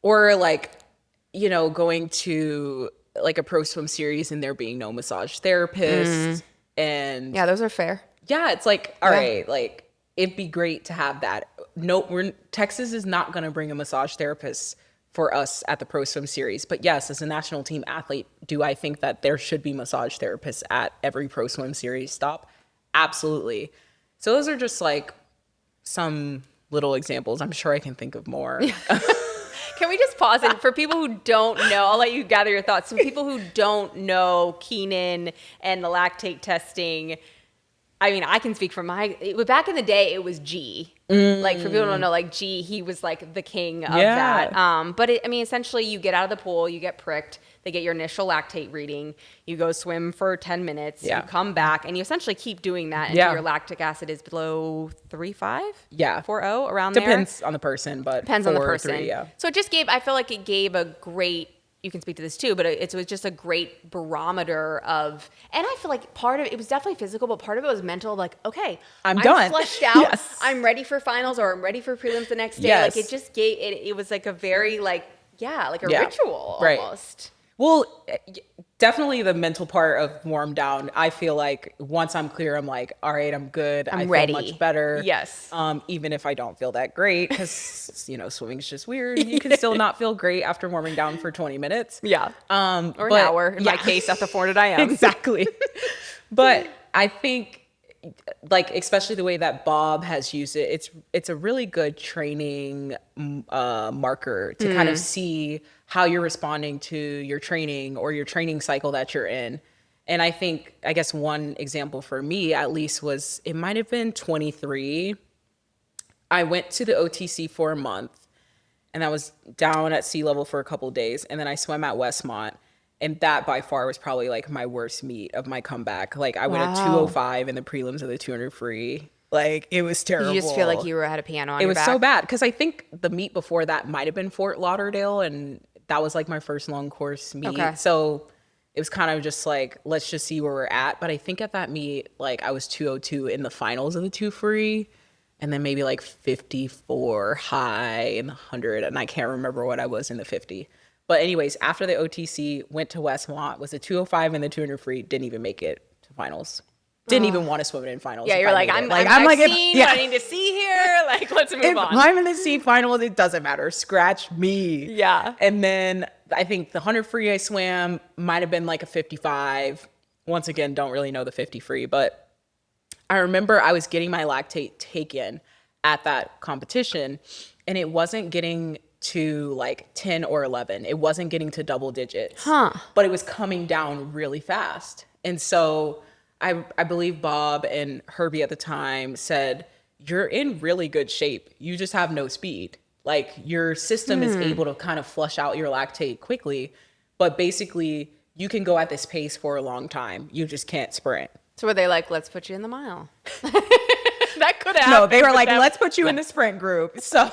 Or going to a pro swim series and there being no massage therapist, and those are fair. Yeah, it's all right, it'd be great to have that. No, Texas is not going to bring a massage therapist for us at the Pro Swim Series. But yes, as a national team athlete, do I think that there should be massage therapists at every Pro Swim Series stop? Absolutely. So those are just some little examples. I'm sure I can think of more. Can we just pause? And for people who don't know, I'll let you gather your thoughts. So people who don't know Keenan and the lactate testing, I mean, I can speak from back in the day, it was G. Like, for people who don't know, like, G, he was like the king of that. But essentially, you get out of the pool, you get pricked, they get your initial lactate reading, you go swim for 10 minutes, you come back, and you essentially keep doing that until your lactic acid is below 3.5? 4.0, around there? Depends on the person, but depends on the person. 3, So it just I feel like it gave a great, you can speak to this too, but it was just a great barometer of, and I feel like part of it was definitely physical, but part of it was mental. Like, okay, I'm done. Flushed out. Yes. I'm ready for finals, or I'm ready for prelims the next day. Yes. Like, it just gave it was like a very a ritual almost. Well, definitely the mental part of warm down. I feel like once I'm clear, I'm like, all right, I'm good. I ready. Feel much better. Yes. Even if I don't feel that great, because swimming is just weird. You can still not feel great after warming down for 20 minutes. Yeah. Or an hour in my case at the Fort that I am. Exactly. But I think, like, especially the way that Bob has used it, it's a really good training marker to kind of see how you're responding to your training or your training cycle that you're in. And I guess one example for me at least was, it might have been 23. I went to the OTC for a month, and I was down at sea level for a couple of days, and then I swam at Westmont. And that by far was probably like my worst meet of my comeback. Like, I went at 2:05 in the prelims of the 200 free. Like, it was terrible. You just feel like you had a piano on your back? It was so bad, because I think the meet before that might have been Fort Lauderdale, and that was like my first long course meet. Okay. So it was kind of just like, let's just see where we're at. But I think at that meet, like, I was 2:02 in the finals of the 2 free, and then maybe like 54 high in the 100, and I can't remember what I was in the 50. But anyways, after the OTC, went to Westmont, was a 2:05 in the 200 free, didn't even make it to finals. Didn't even want to swim it in finals. Yeah, you're like, I've seen what I need to see here. Like, let's move on. If I'm in the C finals, it doesn't matter. Scratch me. Yeah. And then I think the 100 free I swam might have been like a 55. Once again, don't really know the 50 free, but I remember I was getting my lactate taken at that competition, and it wasn't getting to like 10 or 11. It wasn't getting to double digits, but it was coming down really fast. And so I believe Bob and Herbie at the time said, you're in really good shape. You just have no speed. Like, your system is able to kind of flush out your lactate quickly, but basically you can go at this pace for a long time. You just can't sprint. So were they like, let's put you in the mile? That could happen. No, they were like, let's put you in the sprint group. So,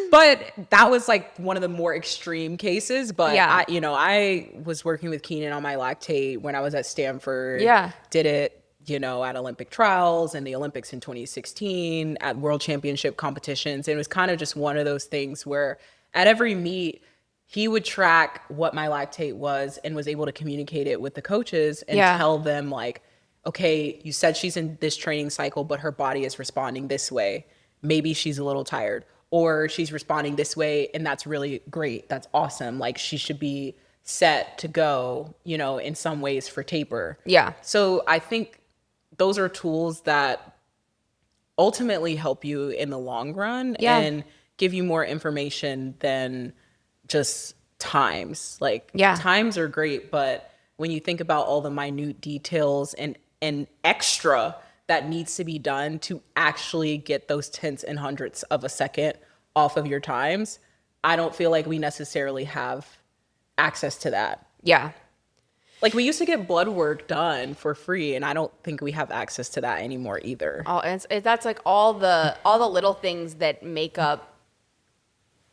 but that was like one of the more extreme cases. But I was working with Keenan on my lactate when I was at Stanford. Yeah. Did it, at Olympic trials and the Olympics in 2016, at world championship competitions. And it was kind of just one of those things where at every meet, he would track what my lactate was and was able to communicate it with the coaches and tell them, like, okay, you said she's in this training cycle, but her body is responding this way. Maybe she's a little tired, or she's responding this way, and that's really great. That's awesome. Like, she should be set to go, in some ways for taper. Yeah. So I think those are tools that ultimately help you in the long run and give you more information than just times. Like, times are great, but when you think about all the minute details and extra that needs to be done to actually get those tenths and hundredths of a second off of your times, I don't feel like we necessarily have access to that. Yeah. Like, we used to get blood work done for free, and I don't think we have access to that anymore either. Oh, that's like all the little things that make up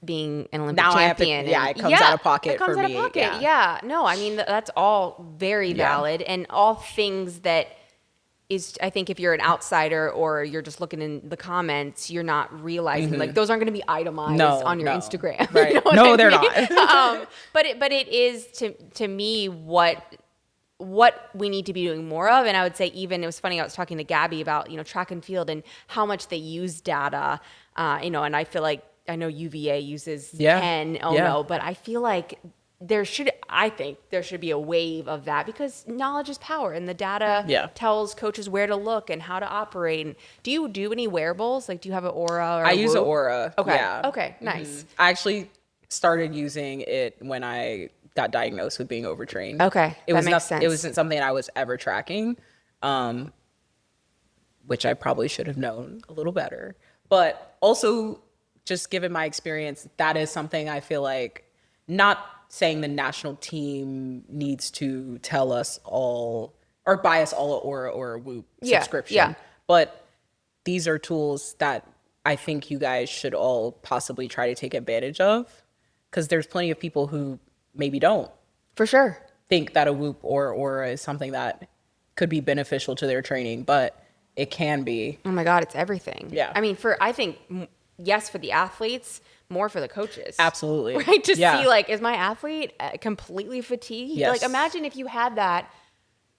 being an Olympic champion. It comes out of pocket for me. It comes out of pocket. Yeah. No, I mean, that's all very valid and all things that is, I think, if you're an outsider or you're just looking in the comments, you're not realizing like those aren't going to be itemized on your Instagram. Right. They're not. But it is to me what we need to be doing more of. And I would say, even, it was funny, I was talking to Gabby about, track and field and how much they use data, and I feel like, I know UVA uses 10, but I feel like I think there should be a wave of that, because knowledge is power, and the data tells coaches where to look and how to operate. And do you do any wearables? Like, do you have an Aura or I use an Aura. Okay. Yeah. Okay. Nice. I actually started using it when I got diagnosed with being overtrained. Okay. That makes sense. It wasn't something I was ever tracking, which I probably should have known a little better. But also, just given my experience, that is something I feel like, not saying the national team needs to tell us all or buy us all an Aura or a Whoop subscription. But these are tools that I think you guys should all possibly try to take advantage of, because there's plenty of people who maybe don't. For sure. Think that a Whoop or Aura is something that could be beneficial to their training, but it can be. Oh my God, it's everything. Yeah. I mean, I think, yes, for the athletes, more for the coaches. Absolutely. Right? To see, like, is my athlete completely fatigued? Yes. Like, imagine if you had that,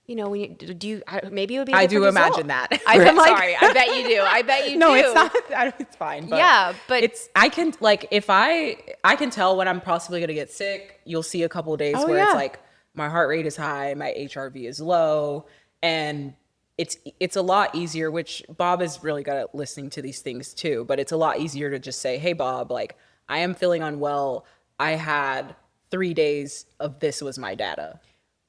you know, when maybe it would be a I different do result. imagine that. I'm like, sorry. I bet you do. I bet you no, do. it's not. It's fine. But yeah, but I can, like, if I can tell when I'm possibly going to get sick. You'll see a couple of days where it's like my heart rate is high, my HRV is low, and it's a lot easier, which Bob is really good at listening to these things too, but it's a lot easier to just say, hey, Bob, like, I am feeling unwell. I had 3 days of this was my data.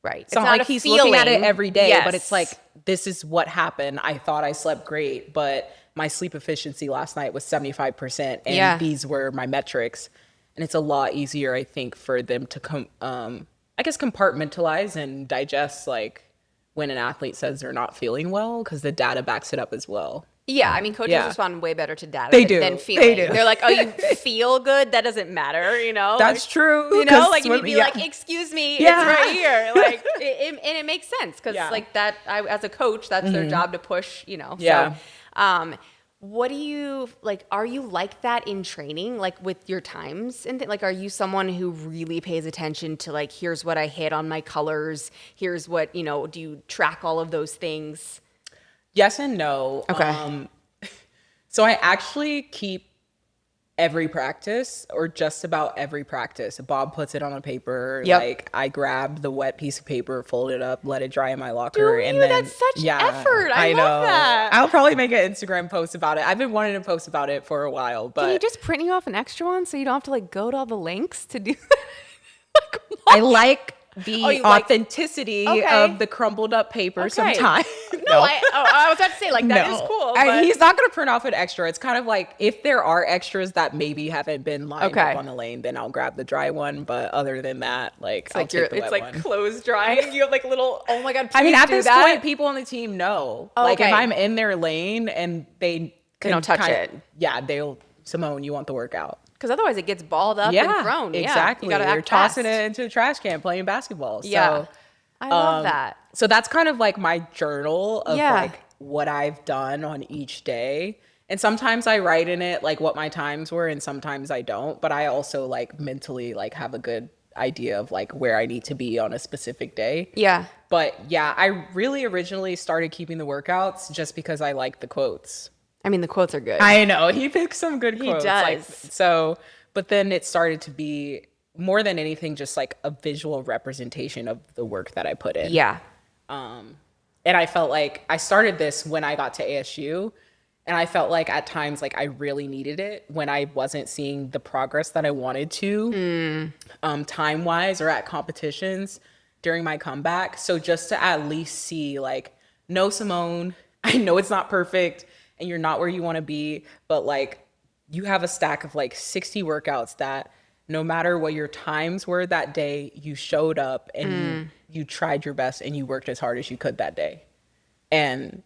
Right. It's not like he's looking at it every day, but it's like, this is what happened. I thought I slept great, but my sleep efficiency last night was 75%, and these were my metrics. And it's a lot easier, I think, for them to compartmentalize and digest, like, when an athlete says they're not feeling well, because the data backs it up as well. Yeah, I mean, coaches respond way better to data than feeling. They do. They're like, oh, you feel good? That doesn't matter, you know? That's like, true. You know, like, you'd be like, excuse me, it's right here. Like, and it makes sense, because, like, that, as a coach, that's their job to push, you know? Yeah. So, what do you, like, are you like that in training, like, with your times? And like, are you someone who really pays attention to, like, here's what I hit on my colors, here's what, you know, do you track all of those things? Yes and no. Okay. So I actually keep every practice, or just about every practice. Bob puts it on a paper. Like, I grab the wet piece of paper, fold it up, let it dry in my locker. That's such effort. I love that. I'll probably make an Instagram post about it. I've been wanting to post about it for a while, but can you just print you off an extra one so you don't have to, like, go to all the links to do that? Like, I like the authenticity of the crumbled up paper sometimes. No, I was about to say, like, that is cool. But he's not going to print off an extra. It's kind of like, if there are extras that maybe haven't been lined up on the lane, then I'll grab the dry one. But other than that, like, I'll take the wet one. It's like clothes drying. You have, like, little, oh my God, please I mean, at this that. point, people on the team know. Like, if I'm in their lane and they don't touch it. Yeah, they'll, Simone, you want the workout. Because otherwise it gets balled up and thrown. Exactly. You You're tossing it into the trash can playing basketball. So, I love that. So that's kind of like my journal of like what I've done on each day. And sometimes I write in it like what my times were, and sometimes I don't. But I also, like, mentally, like, have a good idea of, like, where I need to be on a specific day. Yeah. But yeah, I really originally started keeping the workouts just because I like the quotes. I mean, the quotes are good. I know. He picks some good quotes. He does. Like, so, but then it started to be, more than anything, just like a visual representation of the work that I put in. Yeah. And I felt like I started this when I got to ASU, and I felt like at times, like, I really needed it when I wasn't seeing the progress that I wanted to, time-wise, or at competitions during my comeback. So just to at least see, like, no, Simone, I know it's not perfect and you're not where you want to be, but, like, you have a stack of, like, 60 workouts that no matter what your times were that day, you showed up and you tried your best and you worked as hard as you could that day. And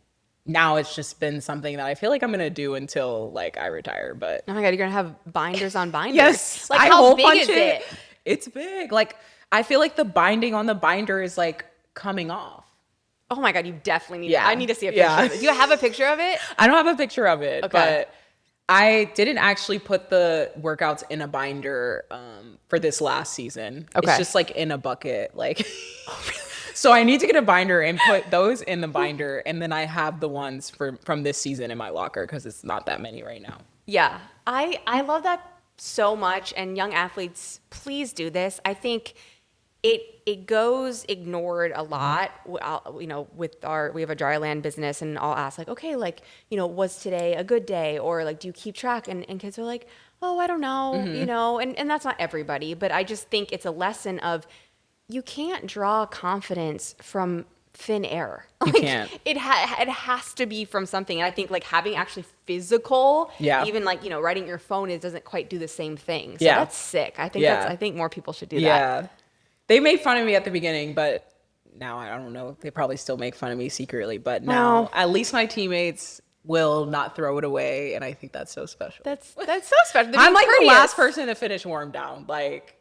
now it's just been something that I feel like I'm going to do until, like, I retire. But oh my God, you're going to have binders on binders. Yes. Like, how big is it? It's big. Like, I feel like the binding on the binder is, like, coming off. Oh my God, you definitely need I need to see a picture of it. Do you have a picture of it? I don't have a picture of it, but I didn't actually put the workouts in a binder for this last season. Okay. It's just, like, in a bucket. Like, so I need to get a binder and put those in the binder, and then I have the ones from this season in my locker, because it's not that many right now. Yeah, I love that so much. And young athletes, please do this. I think it goes ignored a lot. You know, we have a dry land business, and I'll ask like, okay, like, you know, was today a good day? Or like, do you keep track? And kids are like, oh, I don't know, you know, and that's not everybody, but I just think it's a lesson of you can't draw confidence from thin air. You can't. It has to be from something. And I think like having actually physical, even like, you know, writing your phone, it doesn't quite do the same thing. So that's sick. I think more people should do that. Yeah. They made fun of me at the beginning, but now I don't know. They probably still make fun of me secretly, but now at least my teammates will not throw it away, and I think that's so special. That's so special. I'm like the last person to finish warm down. Like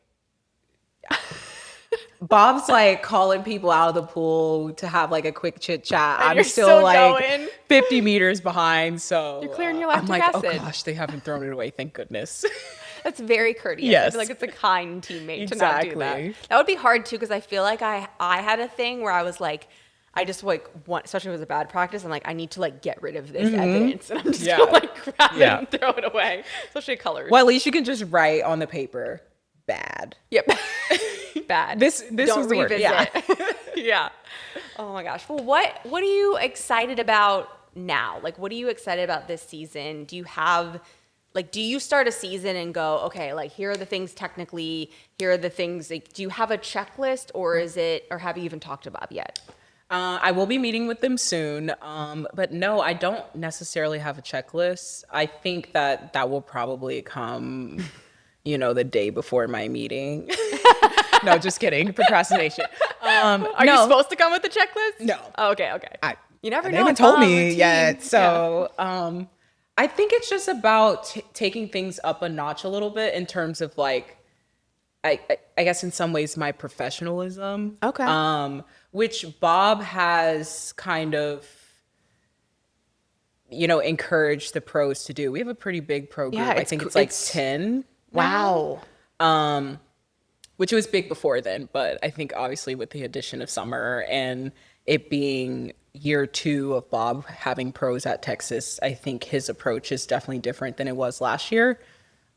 Bob's like calling people out of the pool to have like a quick chit chat. I'm still like going 50 meters behind, so you're clearing your lactic acid. Oh gosh, they haven't thrown it away. Thank goodness. That's very courteous. Yes. I feel like it's a kind teammate to not do that. That would be hard too, because I feel like I had a thing where I was like, I just like want, especially if it was a bad practice, I'm like, I need to like get rid of this evidence, and I'm just gonna like grab it and throw it away, especially colors. Well, at least you can just write on the paper, bad. Yep. Bad. This don't was revisit. Yeah. Oh my gosh. Well, what are you excited about now? Like, what are you excited about this season? Do you have like, do you start a season and go, okay, like here are the things technically, here are the things, like, do you have a checklist, or have you even talked to Bob yet? I will be meeting with them soon, but no, I don't necessarily have a checklist. I think that will probably come, you know, the day before my meeting. No, just kidding. Procrastination. Are you supposed to come with a checklist? No. Oh, okay. You never know. They haven't told me yet. So I think it's just about taking things up a notch a little bit in terms of like, I guess in some ways my professionalism. Okay. Which Bob has kind of, you know, encouraged the pros to do. We have a pretty big pro group. I think it's like 10. Wow. Which was big before then, but I think obviously with the addition of summer and it being year 2 of Bob having pros at Texas, I think his approach is definitely different than it was last year.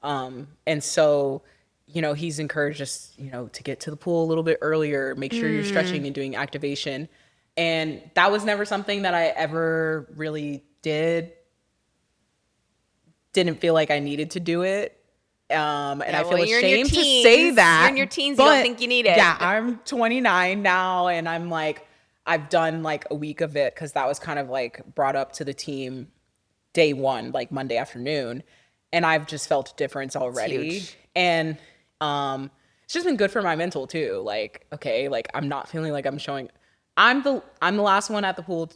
And so, you know, he's encouraged us, you know, to get to the pool a little bit earlier, make sure you're stretching and doing activation. And that was never something that I ever really didn't feel like I needed to do it. And I feel ashamed to say that. You're in your teens, you don't think you need it. Yeah, I'm 29 now, and I'm like, I've done like a week of it because that was kind of like brought up to the team day 1, like Monday afternoon. And I've just felt a difference already. And it's just been good for my mental too. Like, okay, like I'm not feeling like I'm showing. I'm the last one at the pool,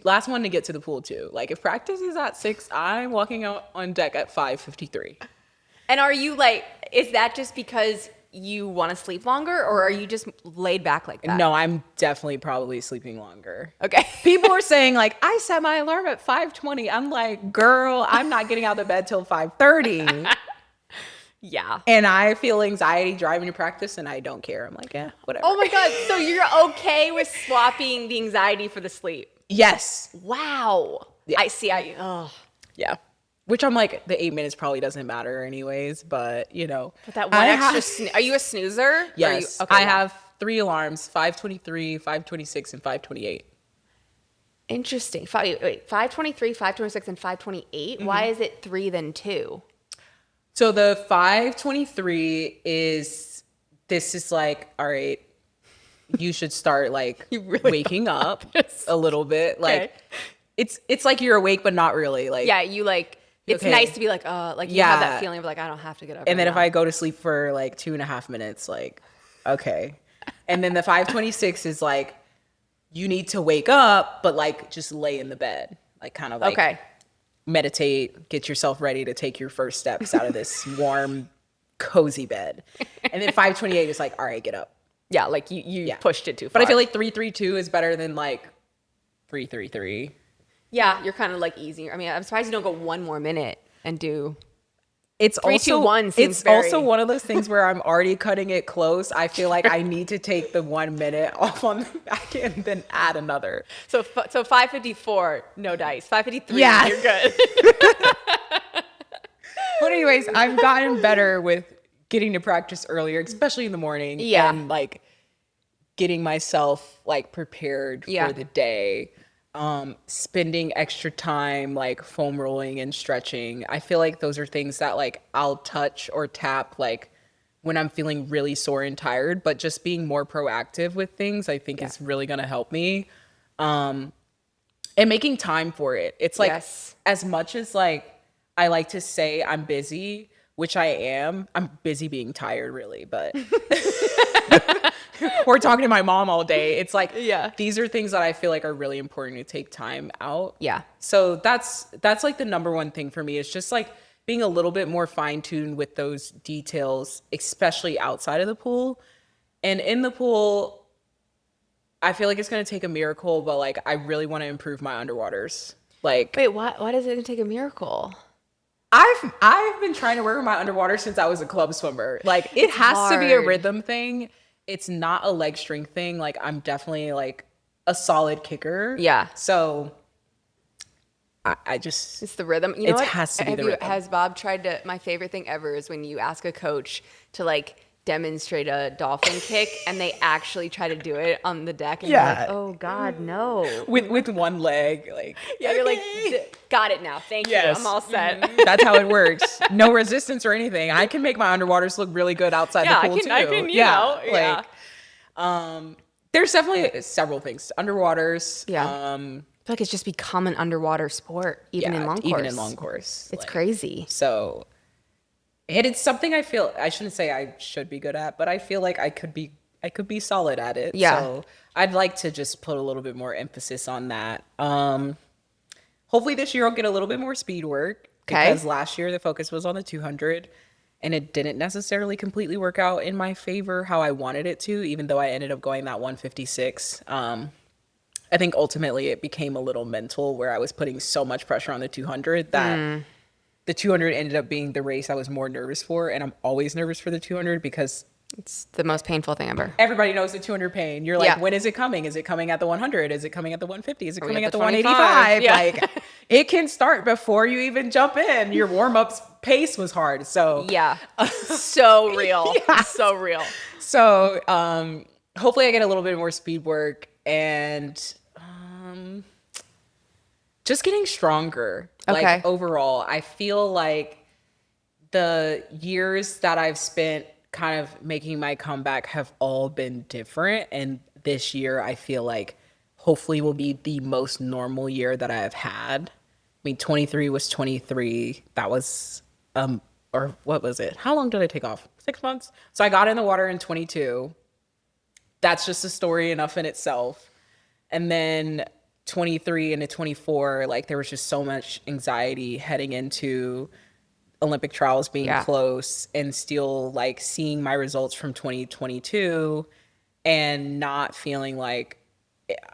last one to get to the pool too. Like if practice is at 6, I'm walking out on deck at 5:53. And are you like, is that just because you want to sleep longer, or are you just laid back like that? No, I'm definitely probably sleeping longer. Okay. People are saying like, I set my alarm at 5:20. I'm like, girl, I'm not getting out of bed till 5:30. Yeah. And I feel anxiety driving to practice and I don't care. I'm like, yeah, whatever. Oh my God. So you're okay with swapping the anxiety for the sleep? Yes. Wow. Yeah. I see. Yeah. Which I'm like, the 8 minutes probably doesn't matter anyways, but you know. But that one extra, are you a snoozer? Yes. Okay, I have 3 alarms, 5:23, 5:26, and 5:28. Interesting. 5:23, 5:26, and 5:28. Mm-hmm. Why is it 3 then 2? So the 5:23 is like, all right, you should start like waking up a little bit. Like it's like you're awake, but not really. Like, yeah, you like, it's nice to be like, you have that feeling of like, I don't have to get up. And then if I go to sleep for like 2.5 minutes, like, okay. And then the 5:26 is like, you need to wake up, but like just lay in the bed, like kind of like meditate, get yourself ready to take your first steps out of this warm, cozy bed. And then 5:28 is like, all right, get up. Yeah, like you pushed it too far. But I feel like 3:32 is better than like 3:33. Yeah, you're kind of like easier. I mean, I'm surprised you don't go one more minute and do. It's 3, also 2, 1 seems it's also one of those things where I'm already cutting it close. I feel like I need to take the 1 minute off on the back end and then add another. So 5:54, no dice. 5:53, yeah, you're good. But anyways, I've gotten better with getting to practice earlier, especially in the morning. Yeah, and like getting myself like prepared for the day, spending extra time like foam rolling and stretching. I feel like those are things that like I'll touch or tap like when I'm feeling really sore and tired, but just being more proactive with things I think is really going to help me. And making time for it. It's like as much as like I like to say I'm busy, which I am, I'm busy being tired really, but or talking to my mom all day. It's like these are things that I feel like are really important to take time out. Yeah. So that's like the number one thing for me is just like being a little bit more fine-tuned with those details, especially outside of the pool. And in the pool, I feel like it's going to take a miracle, but like I really want to improve my underwaters. Like, wait, why does it take a miracle? I've been trying to work with my underwater since I was a club swimmer. Like it has to be a rhythm thing. It's not a leg strength thing. Like I'm definitely like a solid kicker. Yeah. So I just, it's the rhythm. You know what? Has to be the rhythm. Has Bob tried to, my favorite thing ever is when you ask a coach to like demonstrate a dolphin kick and they actually try to do it on the deck and you're like, oh God, no. With one leg, like you're like, got it now. Thank you. I'm all set. That's how it works. No resistance or anything. I can make my underwaters look really good outside the pool too. I can, you know. There's definitely several things. Underwaters. Yeah. I feel like it's just become an underwater sport, even in long course. Even in long course. It's crazy. So it's something I feel I shouldn't say I should be good at, but I feel like I could be solid at it. Yeah. So I'd like to just put a little bit more emphasis on that. Hopefully this year I'll get a little bit more speed work because last year the focus was on the 200 and it didn't necessarily completely work out in my favor how I wanted it to, even though I ended up going that 156. I think ultimately it became a little mental where I was putting so much pressure on the 200 that the 200 ended up being the race I was more nervous for. And I'm always nervous for the 200 because it's the most painful thing ever. Everybody knows the 200 pain. You're like, when is it coming? Is it coming at the 100? Is it coming at the 150? Is it coming at the 185? Yeah. Like it can start before you even jump in. Your warm-ups pace was hard. So so real. So real. So hopefully I get a little bit more speed work and just getting stronger. Like overall, I feel like the years that I've spent kind of making my comeback have all been different. And this year I feel like hopefully will be the most normal year that I have had. I mean, 23 was 23. That was, or what was it? How long did I take off? 6 months? So I got in the water in 22. That's just a story enough in itself. And then 23 into 24, like there was just so much anxiety heading into Olympic trials being close and still like seeing my results from 2022 and not feeling like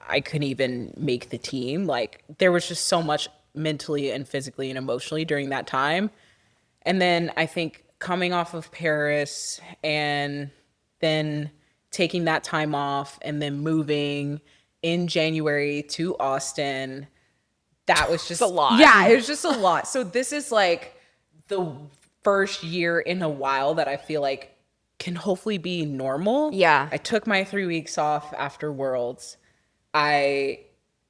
I couldn't even make the team. Like there was just so much mentally and physically and emotionally during that time. And then I think coming off of Paris and then taking that time off and then moving in January to Austin, that was just a lot. Yeah, it was just a lot. So this is like the first year in a while that I feel like can hopefully be normal. Yeah. I took my 3 weeks off after Worlds. I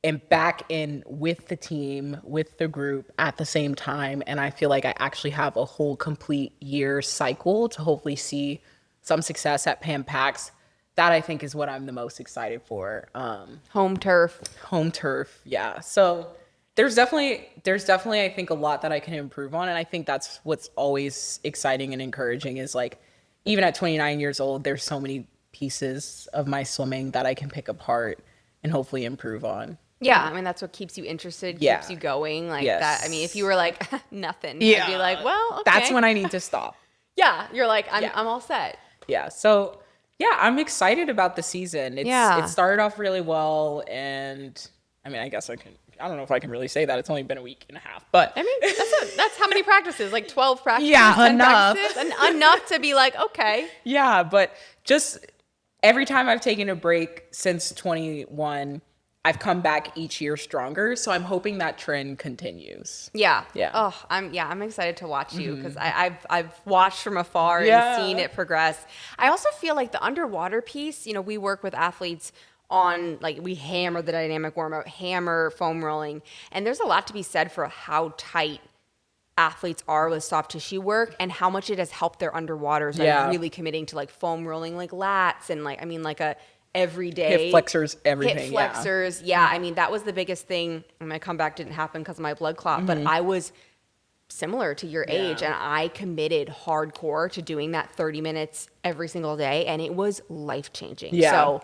am back in with the team, with the group at the same time. And I feel like I actually have a whole complete year cycle to hopefully see some success at Pan Pacs. That I think is what I'm the most excited for. Home turf. Yeah. So there's definitely I think a lot that I can improve on. And I think that's what's always exciting and encouraging is like, even at 29 years old, there's so many pieces of my swimming that I can pick apart and hopefully improve on. Yeah. I mean, that's what keeps you interested, keeps you going like that. I mean, if you were like nothing, I'd be like, well, okay. That's when I need to stop. You're like, I'm all set. Yeah. So yeah, I'm excited about the season. It started off really well, and I mean, I guess I don't know if I can really say that. It's only been a week and a half, but I mean, that's how many practices? Like 12 practices? Yeah, 10 enough. Practices? And enough to be like, okay. Yeah, but just every time I've taken a break since 21, I've come back each year stronger. So I'm hoping that trend continues. Yeah. Yeah. Oh, I'm excited to watch you because I've watched from afar and seen it progress. I also feel like the underwater piece, you know, we work with athletes on, like, we hammer the dynamic warm up, hammer foam rolling, and there's a lot to be said for how tight athletes are with soft tissue work and how much it has helped their underwaters by really committing to like foam rolling, like lats and like, I mean, like a everyday Hip flexors, everything. Hip flexors. Yeah. I mean, that was the biggest thing. My comeback didn't happen because of my blood clot, but I was similar to your age and I committed hardcore to doing that 30 minutes every single day. And it was life changing. Yeah. So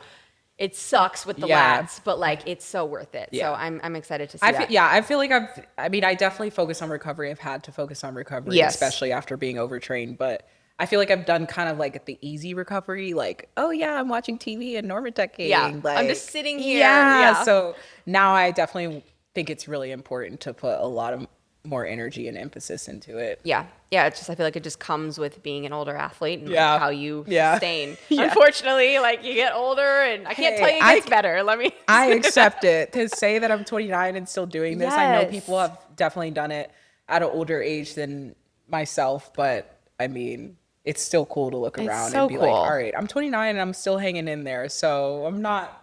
it sucks with the lats, but like it's so worth it. Yeah. So I'm excited to see that. I feel like I definitely focus on recovery. I've had to focus on recovery, especially after being overtrained. But I feel like I've done kind of like the easy recovery, like, oh yeah, I'm watching TV and Normatecing. Yeah, like, I'm just sitting here. Yeah. So now I definitely think it's really important to put a lot of more energy and emphasis into it. Yeah. Yeah. It's just, I feel like it just comes with being an older athlete and like how you sustain. Yeah. Unfortunately, like you get older and I can't tell you it gets better. I accept it. To say that I'm 29 and still doing this. I know people have definitely done it at an older age than myself, but I mean, it's still cool to look around and be like, all right, I'm 29 and I'm still hanging in there. So I'm not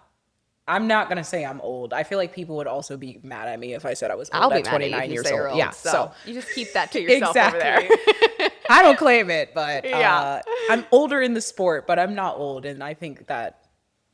going to say I'm old. I feel like people would also be mad at me if I said I was old at 29 years old. Yeah. So you just keep that to yourself over there. I don't claim it, but I'm older in the sport, but I'm not old. And I think that,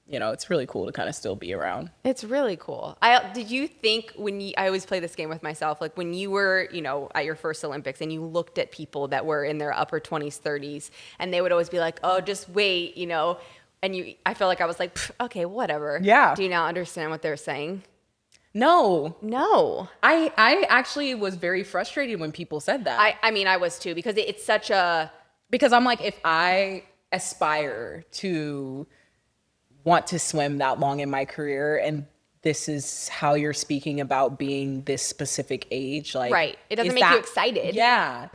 you know, it's really cool to kind of still be around. It's really cool. Did you think I always play this game with myself, like when you were, you know, at your first Olympics and you looked at people that were in their upper 20s, 30s, and they would always be like, oh, just wait, you know, and I felt like I was like, okay, whatever. Yeah. Do you now understand what they're saying? No. I actually was very frustrated when people said that. I mean, I was too, because it's such a... Because I'm like, if I aspire to want to swim that long in my career and this is how you're speaking about being this specific age, like... Right. It doesn't make you excited. Yeah.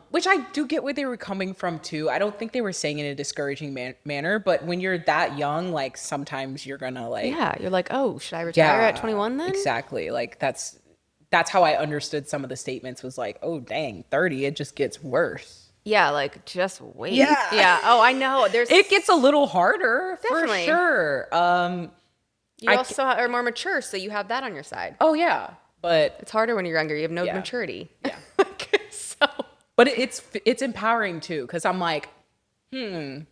Which I do get where they were coming from too. I don't think they were saying it in a discouraging manner, but when you're that young, like sometimes you're gonna like... Yeah, you're like, oh, should I retire at 21 then? Exactly. Like that's how I understood some of the statements was like, oh dang, 30, it just gets worse. Yeah, like just wait. Yeah. Oh, I know. It gets a little harder. Definitely. For sure. You also are more mature, so you have that on your side. Oh yeah. But it's harder when you're younger. You have no maturity. Yeah. But it's empowering too, because I'm like, I mean,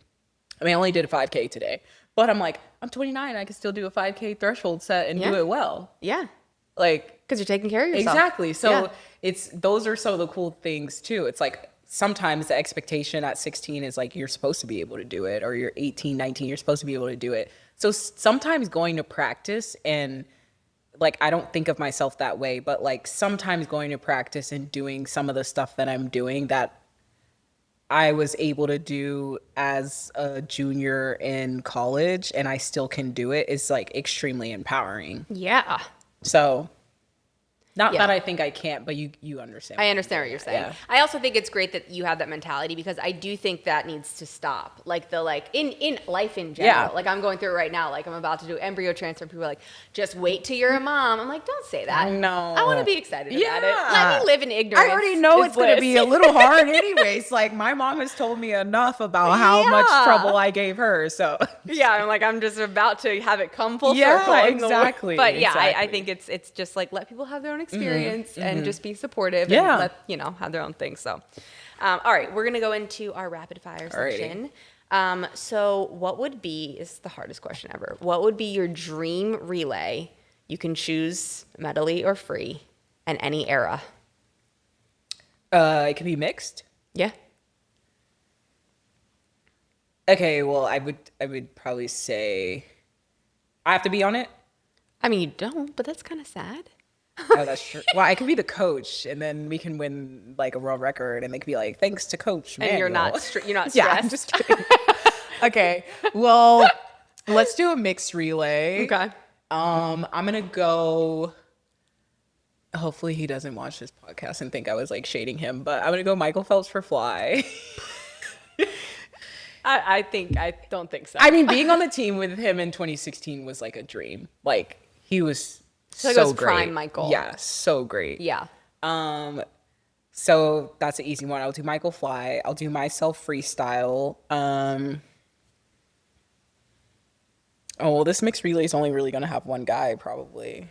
I only did a 5K today, but I'm like, I'm 29. I can still do a 5K threshold set and do it well. Yeah. Like, because you're taking care of yourself. Exactly. So those are some of the cool things too. It's like sometimes the expectation at 16 is like, you're supposed to be able to do it, or you're 18, 19, you're supposed to be able to do it. So sometimes going to practice and like, I don't think of myself that way, but like sometimes going to practice and doing some of the stuff that I'm doing that I was able to do as a junior in college and I still can do it is like extremely empowering. Yeah. So not that I think I can't, but you understand. I understand what you're saying. Yeah. I also think it's great that you have that mentality, because I do think that needs to stop. Like in life in general. Yeah. Like I'm going through it right now. Like I'm about to do embryo transfer. People are like, just wait till you're a mom. I'm like, don't say that. No. I want to be excited about it. Let me live in ignorance. I already know it's going to be a little hard anyways. Like my mom has told me enough about how much trouble I gave her. So yeah, I'm just about to have it come full circle. Yeah, exactly. But yeah, I think it's just like, let people have their own experience. And just be supportive and let, have their own thing. So, all right, we're going to go into our rapid fire section. So what would be, this is the hardest question ever. What would be your dream relay? You can choose medley or free and any era. It can be mixed. Yeah. Okay. Well, I would probably say I have to be on it. I mean, you don't, but that's kind of sad. Oh, that's true. Well, I can be the coach, and then we can win like a world record, and they can be like, "Thanks to Coach Manuel." And you're not stressed. Yeah, I'm just kidding. Okay, well, let's do a mixed relay. Okay. I'm gonna go. Hopefully, he doesn't watch this podcast and think I was like shading him, but I'm gonna go Michael Phelps for fly. I don't think so. I mean, being on the team with him in 2016 was like a dream. Like. He was like so it was great. prime Michael. Yeah, so great. Yeah. So that's an easy one. I'll do Michael Fly. I'll do myself freestyle. Oh, well, this mixed relay is only really going to have one guy, probably.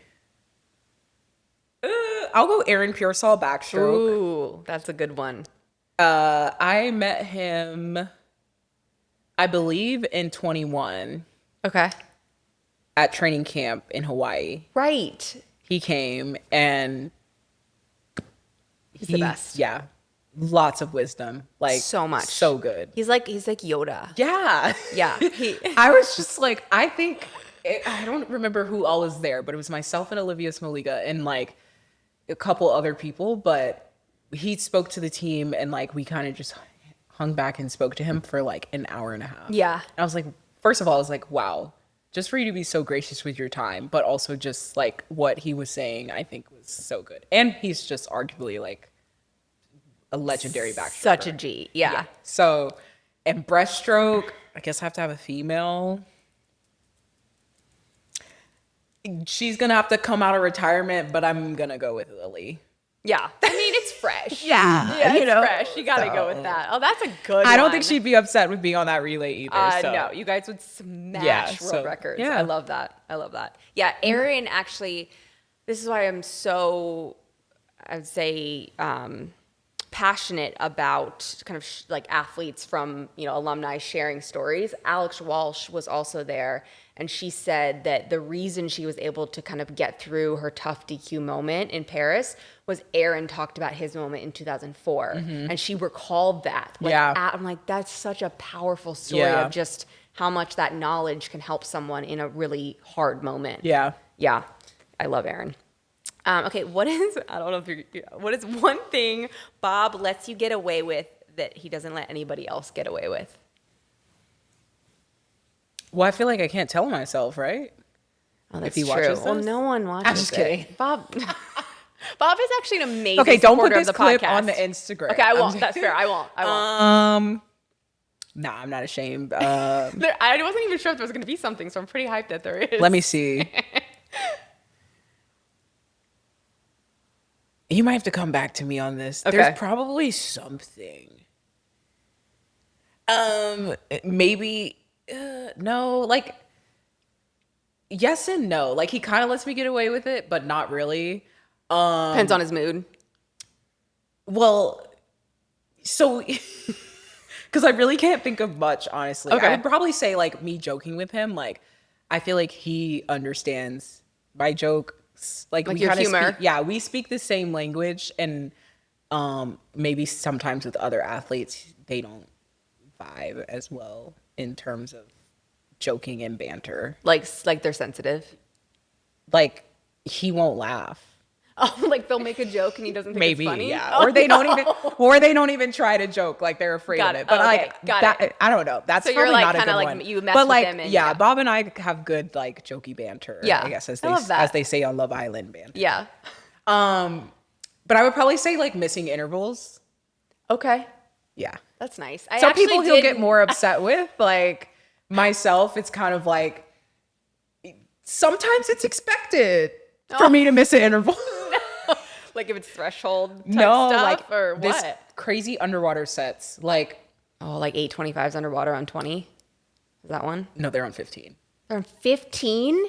I'll go Aaron Pearsall backstroke. Ooh, that's a good one. I met him, I believe, in 21 Okay. at training camp in Hawaii. Right. He came and He's the best. Yeah. Lots of wisdom. Like So much. So good. He's like Yoda. Yeah. Yeah. I was just like, I don't remember who all was there, but it was myself and Olivia Smoliga and like a couple other people, but he spoke to the team and like we kind of just hung back and spoke to him for like an hour and a half. Yeah. And I was like, first of all, I was like, wow, just for you to be so gracious with your time, but also just like what he was saying, I think was so good. And he's just arguably like a legendary backstroker. Such a G. Yeah. So, and breaststroke, I guess I have to have a female. She's going to have to come out of retirement, but I'm going to go with Lily. Yeah. I mean, it's fresh. Yeah. It's fresh. You got to go with that. Oh, that's a good I don't one. think she'd be upset with being on that relay either. No, you guys would smash world records. Yeah. I love that. Yeah, Aaron actually, this is why I'm so, I would say, passionate about kind of like athletes from, alumni sharing stories. Alex Walsh was also there, and she said that the reason she was able to kind of get through her tough DQ moment in Paris was Aaron talked about his moment in 2004, and she recalled that. I'm like, that's such a powerful story of just how much that knowledge can help someone in a really hard moment. Yeah, I love Aaron. Okay, what is one thing Bob lets you get away with that he doesn't let anybody else get away with? Well, I feel like I can't tell myself, right? Oh, that's if he true. watches Well, this? no one watches I'm just kidding. Bob is actually an amazing Okay, don't put supporter this of the clip podcast. on the Instagram. Okay, I won't. That's fair. I won't. Nah, I'm not ashamed. I wasn't even sure if there was going to be something, so I'm pretty hyped that there is. Let me see. You might have to come back to me on this. Okay. There's probably something. Maybe no, like yes and no. Like he kind of lets me get away with it, but not really. Depends on his mood. Well, so because I really can't think of much, honestly. Okay. I would probably say like me joking with him. Like I feel like he understands my jokes. Like we your kind of humor. we speak the same language, and maybe sometimes with other athletes they don't vibe as well in terms of joking and banter. Like they're sensitive. Like he won't laugh. Oh, like they'll make a joke and he doesn't think Maybe, it's funny? yeah. Oh, Or they don't even try to joke. Like they're afraid Got of it. it. But Oh, okay. Got it. I don't know. That's So you're, probably like, not a kinda good like, one. you mess but with like, him and- yeah, yeah. Bob and I have good like jokey banter. Yeah. I guess I love that. as they say on Love Island banter. Yeah. But I would probably say like missing intervals. Okay. Yeah. That's nice. Some people he'll get more upset with. Like myself, it's kind of like sometimes it's expected for me to miss an interval. Like if it's threshold type No, stuff like or what? this crazy underwater sets. Like Like 825s underwater on 20? Is that one? no, they're on 15. They're on 15?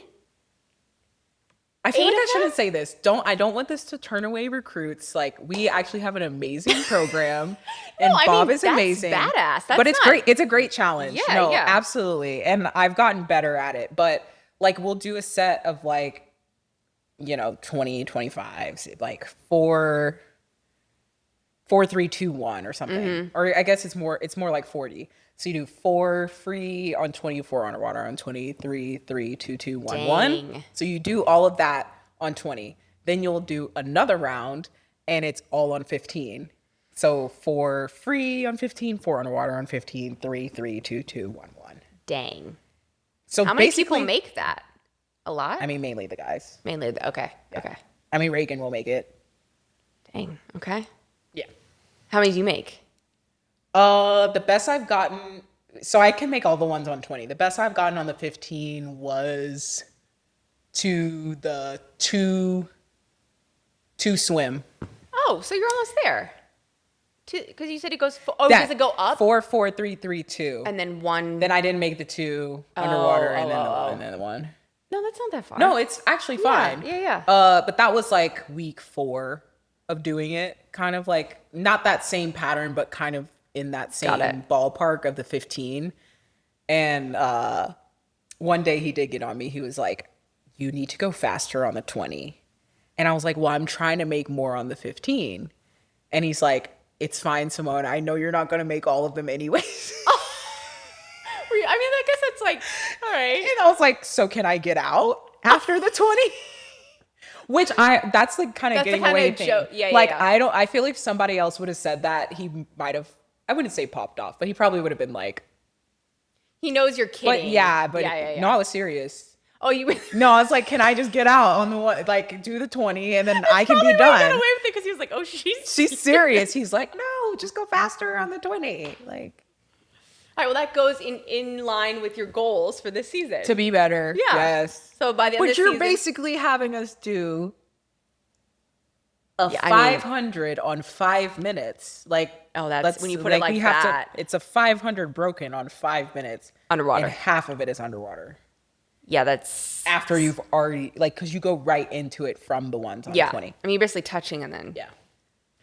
I feel 8 like of I shouldn't them? say this. I don't want this to turn away recruits. Like we actually have an amazing program, and I Bob mean, is that's amazing. badass. But That's it's not- great. It's a great challenge. Yeah, No, yeah. absolutely. And I've gotten better at it. But like we'll do a set of like 20, 25s, like 4, 3, 2, 1 or something. Mm-hmm. Or I guess it's more like 40. So you do 4 free on 24 underwater on 23, 3, 2, 2, 1, 1. Dang. So you do all of that on 20. Then you'll do another round and it's all on 15. So 4 free on 15, 4 underwater on 15, 3, 3, 2, 2, 1, 1. Dang. So How many basically, people make that? A lot? I mean, mainly the guys. Mainly. Okay. Okay. I mean, Reagan will make it. Dang. Okay. Yeah. How many do you make? The best I've gotten, so I can make all the ones on 20. The best I've gotten on the 15 was to the two swim. Oh, so you're almost there. Because you said it goes. Does it go up? 4, 4, 3, 3, 2. And then one. Then I didn't make the 2 underwater, and then the one. No, that's not that far. No, it's actually fine. Yeah. But that was like week 4 of doing it. Kind of like not that same pattern, but kind of in that same ballpark of the 15. And one day he did get on me. He was like, "You need to go faster on the 20." And I was like, "Well, I'm trying to make more on the 15." And he's like, "It's fine, Simone. I know you're not going to make all of them anyways." I mean, I guess it's like, all right. And I was like, "So can I get out after the 20?" Which that's the kind of getting away thing. I feel like if somebody else would have said that, he might have, I wouldn't say popped off, but he probably would have been like, he knows you're kidding. No, I was serious. Oh, you? No, I was like, "Can I just get out on the one, like do the 20 and then I can be done?" Got away with it because he was like, "Oh, she's serious." He's like, "No, just go faster on the 20." Like, all right, well, that goes in line with your goals for this season. to be better. Yeah. Yes. So by the end of the season, you're basically having us do a 500 on 5 minutes. Like, that's when you put it like that. It's a 500 broken on 5 minutes underwater. And half of it is underwater. Yeah, that's after you've already because you go right into it from the ones on 20. I mean, you're basically touching and then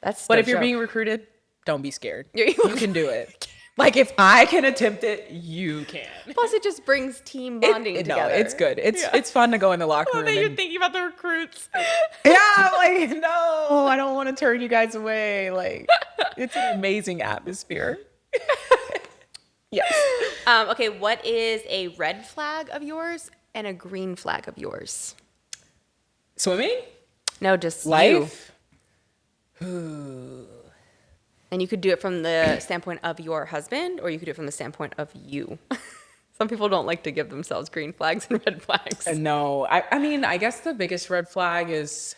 But if you're being recruited, don't be scared. You can do it. Like, if I can attempt it, you can. Plus, it just brings team bonding together. No, it's good. It's fun to go in the locker room. That you're thinking about the recruits. Yeah, I'm like, no, I don't want to turn you guys away. Like, it's an amazing atmosphere. Yes. Okay, what is a red flag of yours and a green flag of yours? Swimming? No, just life. And you could do it from the standpoint of your husband, or you could do it from the standpoint of you. Some people don't like to give themselves green flags and red flags. No, I mean, I guess the biggest red flag is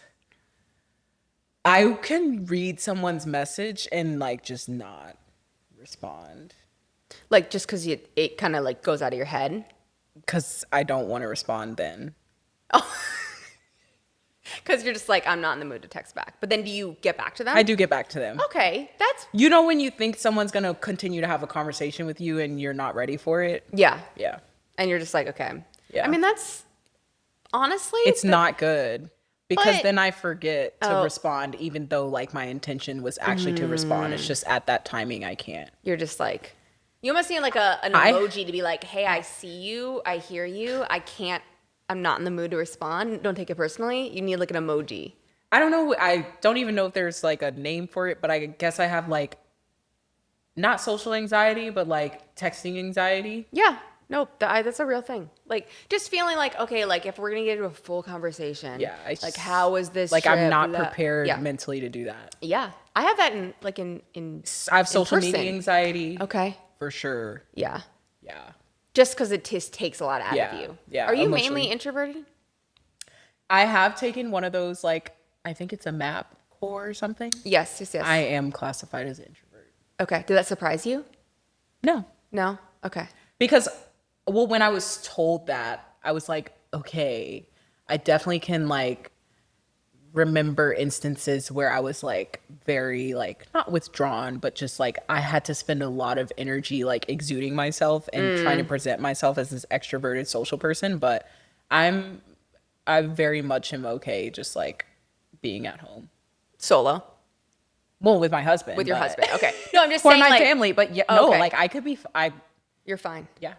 I can read someone's message and like just not respond. Like, just because it kind of like goes out of your head? Because I don't want to respond then. Oh. Because you're just like, I'm not in the mood to text back. But then do you get back to them? I do get back to them. Okay, that's... You know when you think someone's going to continue to have a conversation with you and you're not ready for it? Yeah. Yeah. And you're just like, okay. Yeah. I mean, that's... Honestly... It's not good. Because then I forget to respond, even though like my intention was actually to respond. It's just at that timing I can't. You're just like... You almost need like an emoji to be like, hey, I see you. I hear you. I can't... I'm not in the mood to respond. Don't take it personally. You need like an emoji. I don't know. I don't even know if there's like a name for it, but I guess I have like not social anxiety, but like texting anxiety. Yeah. No, that's a real thing. Like just feeling like, okay, like if we're going to get into a full conversation, like how was this like trip? I'm not prepared mentally to do that. Yeah. I have that in I have social media anxiety. Okay. For sure. Yeah. Yeah. Just because it takes a lot out of you. Yeah. Are you mainly introverted? I have taken one of those, like, I think it's a MAP or something. Yes. I am classified as an introvert. Okay. Did that surprise you? No. No? Okay. Because, well, when I was told that, I was like, okay, I definitely can, like, remember instances where I was like very like not withdrawn, but just like I had to spend a lot of energy like exuding myself and trying to present myself as this extroverted social person. But I very much am okay just like being at home solo. Well, with my husband. With your husband. Okay. No, I'm just for saying my like, family. But yeah, no, like I could be. You're fine. Yeah.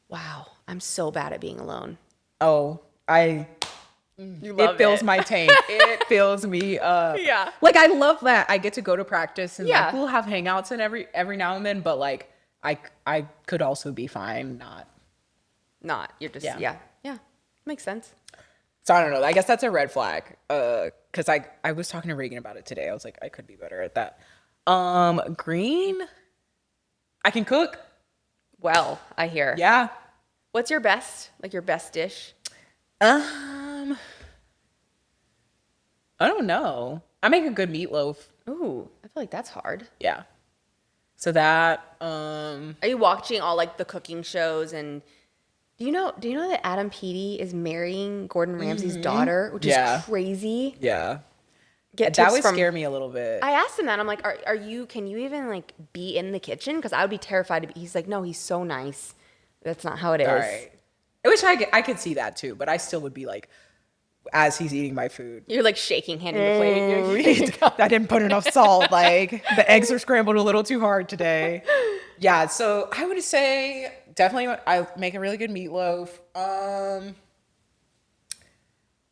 Wow, I'm so bad at being alone. Oh, it fills my tank. It fills me up. Yeah. Like I love that I get to go to practice and like we'll have hangouts and every now and then, but like I could also be fine not. You're just yeah. Makes sense. So I don't know. I guess that's a red flag. Cause I was talking to Reagan about it today. I was like, I could be better at that. Green. I can cook. Well, I hear. Yeah. What's your best dish? I don't know. I make a good meatloaf. Ooh, I feel like that's hard. Yeah. So that, Are you watching all like the cooking shows and Do you know that Adam Peaty is marrying Gordon Ramsay's daughter, which is crazy? Yeah. Get That tips would from scare me a little bit. I asked him that. I'm like, can you even like be in the kitchen? Because I would be terrified to be. He's like, no, he's so nice. That's not how it is. All right. I wish I could see that too, but I still would be like, as he's eating my food. You're like shaking hand in the plate. I didn't put enough salt. Like the eggs are scrambled a little too hard today. Yeah, so I would say definitely I make a really good meatloaf.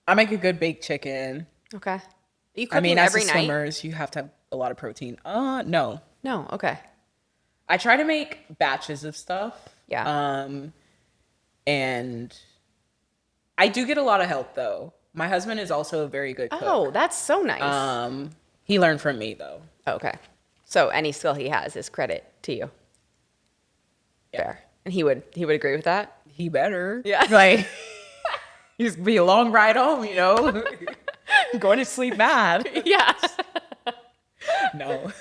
I make a good baked chicken. Okay. You cooking as every a night? swimmers, you have to have a lot of protein. No. No. Okay. I try to make batches of stuff. Yeah. And I do get a lot of help though. My husband is also a very good cook. Oh, that's so nice. He learned from me though. Okay. So any skill he has is credit to you. Yeah. Fair. And he would agree with that? He better. Yeah. Like, it'd be a long ride home, you know? Going to sleep mad. Yeah. No.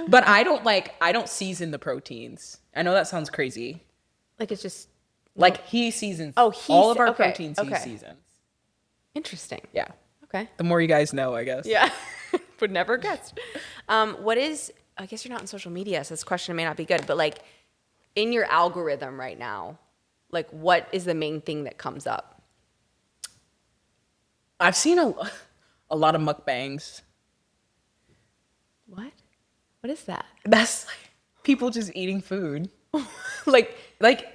But I don't season the proteins. I know that sounds crazy. Like it's just Like he seasons all of our proteins he seasons. interesting. Yeah. Okay. The more you guys know, I guess. Yeah. Would never guessed. I guess you're not on social media, so this question may not be good, but like in your algorithm right now, like what is the main thing that comes up? I've seen a lot of mukbangs. What? What is that? That's like people just eating food. like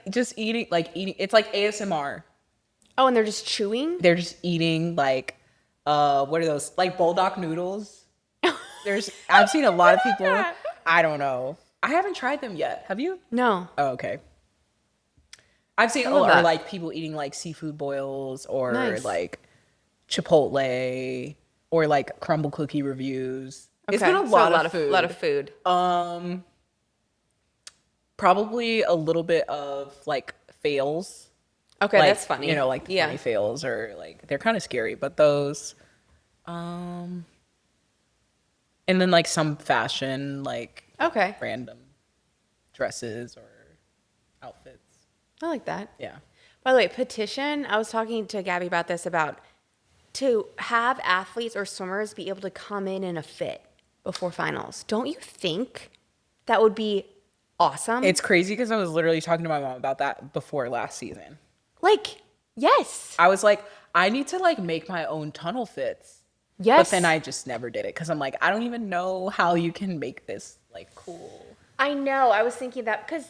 just eating, it's like ASMR. Oh, and they're just chewing? They're just eating like, what are those? Like bulldog noodles. I've seen a lot of people. I don't know. I haven't tried them yet. Have you? No. Oh, okay. I've seen or like people eating like seafood boils or like Chipotle or like crumble cookie reviews. Okay. It's been a lot of food. A lot of food. Probably a little bit of like fails. Okay, like, that's funny. You know, like funny fails or like they're kind of scary, but those. And then like some fashion, like random dresses or outfits. I like that. Yeah. By the way, petition. I was talking to Gabby about this, about to have athletes or swimmers be able to come in a fit before finals. Don't you think that would be awesome? It's crazy because I was literally talking to my mom about that before last season. Like, yes. I was like, I need to like make my own tunnel fits. Yes. But then I just never did it because I'm like, I don't even know how you can make this like cool. I know. I was thinking that because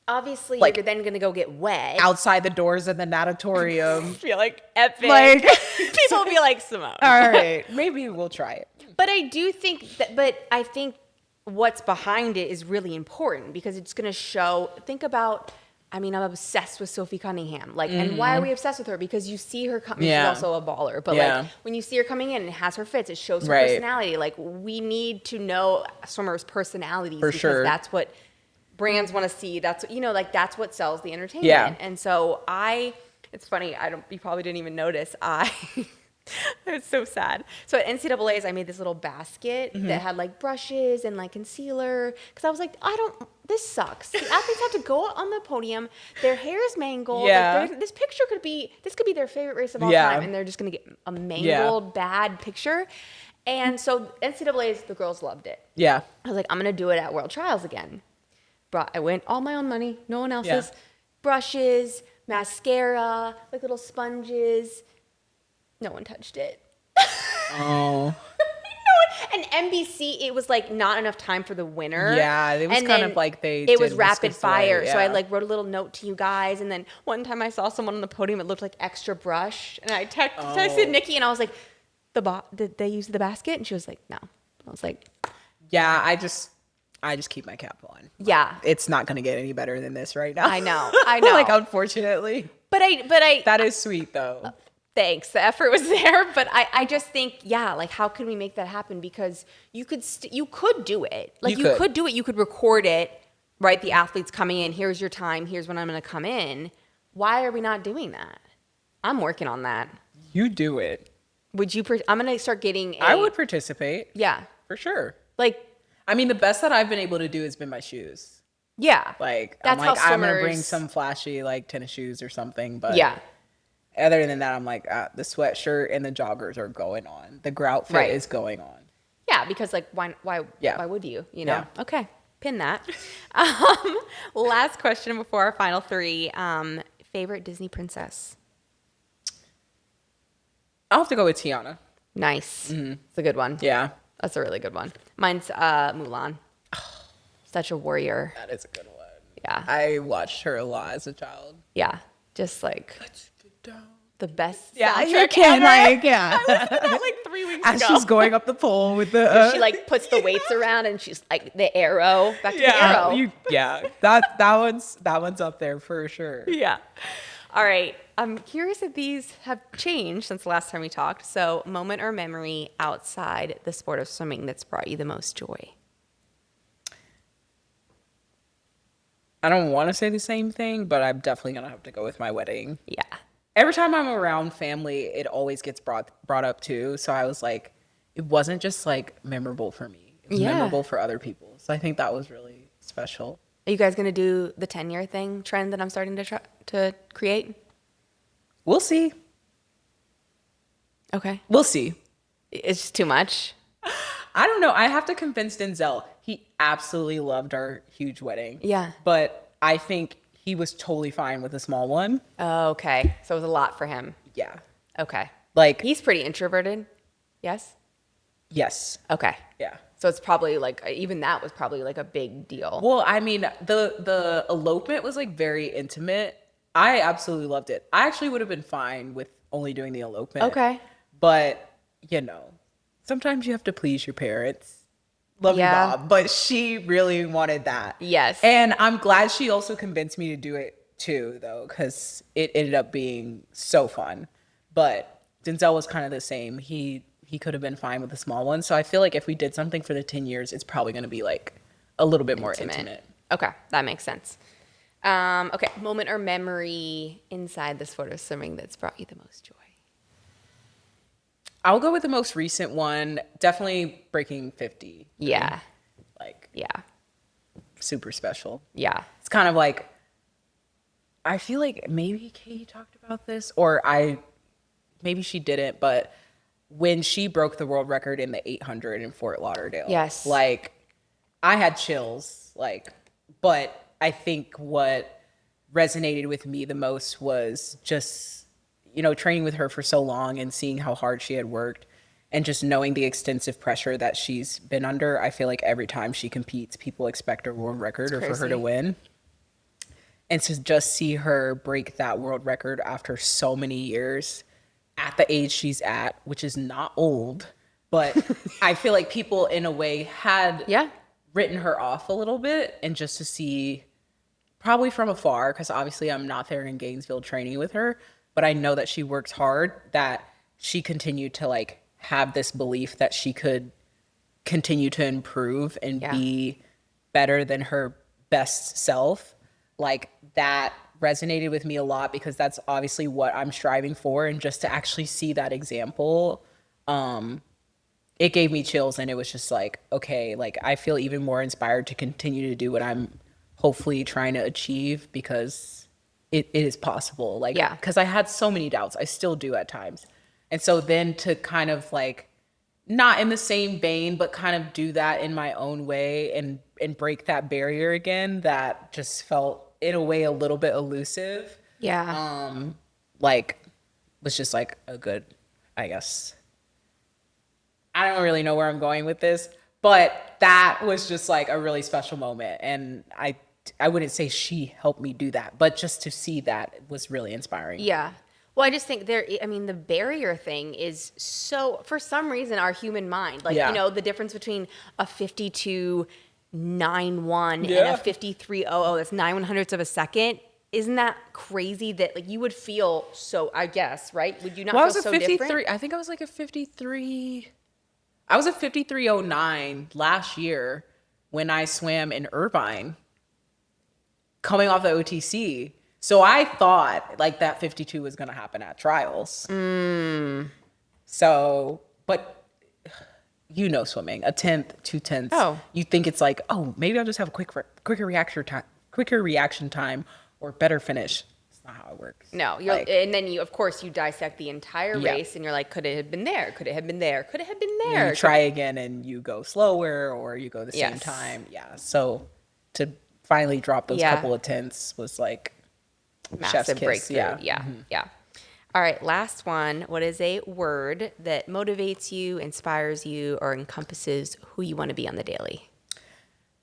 obviously like, you're then going to go get wet. Outside the doors of the natatorium. I feel like epic. Like, people will be like, Simone. All right. Maybe we'll try it. But I do think that, I think what's behind it is really important because it's going to show, think about, I mean, I'm obsessed with Sophie Cunningham. Like, and why are we obsessed with her? Because you see her, she's also a baller, but like when you see her coming in and has her fits, it shows her personality. Like we need to know swimmers' personalities because that's what brands want to see. That's, you know, like that's what sells the entertainment. Yeah. And so it's funny. you probably didn't even notice. It's so sad. So at NCAA's, I made this little basket that had like brushes and like concealer. Because I was like, this sucks. The athletes have to go on the podium. Their hair is mangled. Yeah. Like this could be their favorite race of all time. And they're just going to get a mangled, bad picture. And so NCAA's, the girls loved it. Yeah. I was like, I'm going to do it at World Trials again. I went all my own money, no one else's. Brushes, mascara, like little sponges. No one touched it. Oh. And NBC, it was like not enough time for the winner. Yeah, it was kind of like it was rapid fire. So I like wrote a little note to you guys. And then one time I saw someone on the podium, it looked like extra brush. And I texted Nikki and I was like, did they use the basket? And she was like, no. I was like, yeah, I just keep my cap on. Yeah. It's not going to get any better than this right now. I know. Like, unfortunately. But I that is sweet though. Thanks. The effort was there, but I just think, like, how can we make that happen? Because you could do it. Like, you could do it. You could record it, right? The athletes coming in. Here's your time. Here's when I'm going to come in. Why are we not doing that? I'm working on that. You do it. Would you? I'm going to start getting. I would participate. Yeah, for sure. Like, I mean, the best that I've been able to do has been my shoes. Yeah. Like, That's I'm like, how I'm going to bring swimmers- some flashy, like, tennis shoes or something. But Yeah. other than that, I'm like, the sweatshirt and the joggers are going on. The grout fit Right. is going on. Yeah, because like why Yeah. would you? You know? Yeah. Okay. Pin that. Last question before our final three. Favorite Disney princess? I'll have to go with Tiana. Nice. It's a good one. Yeah. That's a really good one. Mine's Mulan. Such a warrior. That is a good one. Yeah. I watched her a lot as a child. Yeah. Just like Let's get down. the best Yeah, soundtrack you can, ever. like, yeah. I listened to that like 3 weeks As ago. she's going up the pole with the She like puts the weights around and she's like the arrow. Back to the arrow. That one's up there for sure. Yeah. All right. I'm curious if these have changed since the last time we talked. So, moment or memory outside the sport of swimming that's brought you the most joy? I don't want to say the same thing, but I'm definitely gonna have to go with my wedding. Yeah. Every time I'm around family, it always gets brought up too. So I was like, it wasn't just like memorable for me. It was Yeah. memorable for other people. So I think that was really special. Are you guys going to do the 10-year thing trend that I'm starting to create? We'll see. Okay. We'll see. It's just too much. I don't know. I have to convince Denzel. He absolutely loved our huge wedding. Yeah. But I think he was totally fine with a small one. Oh, okay. So it was a lot for him. Yeah. Okay. Like, He's pretty introverted. Yes? yes. Okay. Yeah. So it's probably like, even that was probably like a big deal. Well, I mean, the elopement was like very intimate. I absolutely loved it. I actually would have been fine with only doing the elopement. Okay. But, you know, sometimes you have to please your parents. Love Yeah. you, Bob. But she really wanted that. Yes. And I'm glad she also convinced me to do it too, though, because it ended up being so fun. But Denzel was kind of the same. He could have been fine with a small one. So I feel like if we did something for the 10 years, it's probably going to be like a little bit more intimate. Okay. That makes sense. Okay. Moment or memory inside the sport of swimming that's brought you the most joy? I'll go with the most recent one. Definitely breaking 50. Yeah. Like, Yeah. super special. Yeah. It's kind of like, I feel like maybe Katie talked about this, or maybe she didn't, but when she broke the world record in the 800 in Fort Lauderdale. Yes. Like, I had chills, like, but I think what resonated with me the most was just, you know, training with her for so long and seeing how hard she had worked and just knowing the extensive pressure that she's been under. I feel like every time she competes, people expect a world record or for her to win. And to just see her break that world record after so many years at the age she's at, which is not old, but I feel like people in a way had written her off a little bit, and just to see, probably from afar, because obviously I'm not there in Gainesville training with her, but I know that she works hard, that she continued to like have this belief that she could continue to improve and be better than her best self. Like, that resonated with me a lot, because that's obviously what I'm striving for. And just to actually see that example, it gave me chills, and it was just like, okay, like I feel even more inspired to continue to do what I'm hopefully trying to achieve, because it is possible. Like, because I had so many doubts. I still do at times. And so then to kind of like, not in the same vein, but kind of do that in my own way and break that barrier again, that just felt in a way a little bit elusive. Like, was just like a good, I guess. I don't really know where I'm going with this, but that was just like a really special moment. And I wouldn't say she helped me do that, but just to see that was really inspiring. Yeah. Well, I just think the barrier thing is so, for some reason, our human mind, like, you know, the difference between a 52.91 and a 53.00, that's 9/100ths of a second. Isn't that crazy that like you would feel so, I guess, right? Would you not feel so different? I think I was like a 53. I was a 53.09 last year when I swam in Irvine coming off the OTC. So I thought like that 52 was going to happen at trials. So, but you know, swimming, a tenth, 2/10. Oh. You think it's like, oh, maybe I'll just have a quicker reaction time or better finish. It's not how it works. No, and then you, of course, you dissect the entire race, and you're like, could it have been there? Could it have been there? Could it have been there? You try again, and you go slower, or you go the same time. Yeah. So to finally drop those couple of tenths was like massive chef's kiss. breakthrough. Yeah. All right, last one. What is a word that motivates you, inspires you, or encompasses who you want to be on the daily?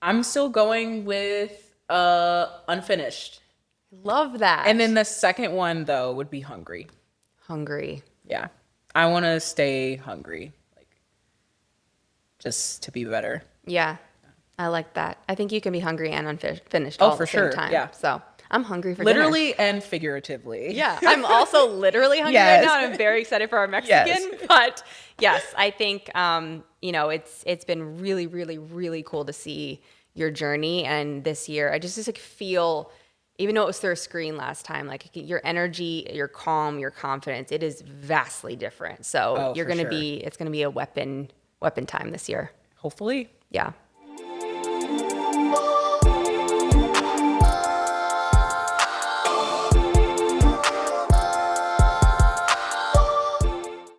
I'm still going with unfinished. Love that. And then the second one, though, would be hungry. Hungry. Yeah. I want to stay hungry, like, just to be better. Yeah, I like that. I think you can be hungry and unfinished all at the same time. Yeah. So I'm hungry for literally dinner. and figuratively. Yeah, I'm also literally hungry right now, and I'm very excited for our Mexican. Yes. But yes, I think it's been really, really, really cool to see your journey. And this year, I just like feel, even though it was through a screen last time, like your energy, your calm, your confidence, it is vastly different. So it's gonna be a weapon time this year. Hopefully. Yeah.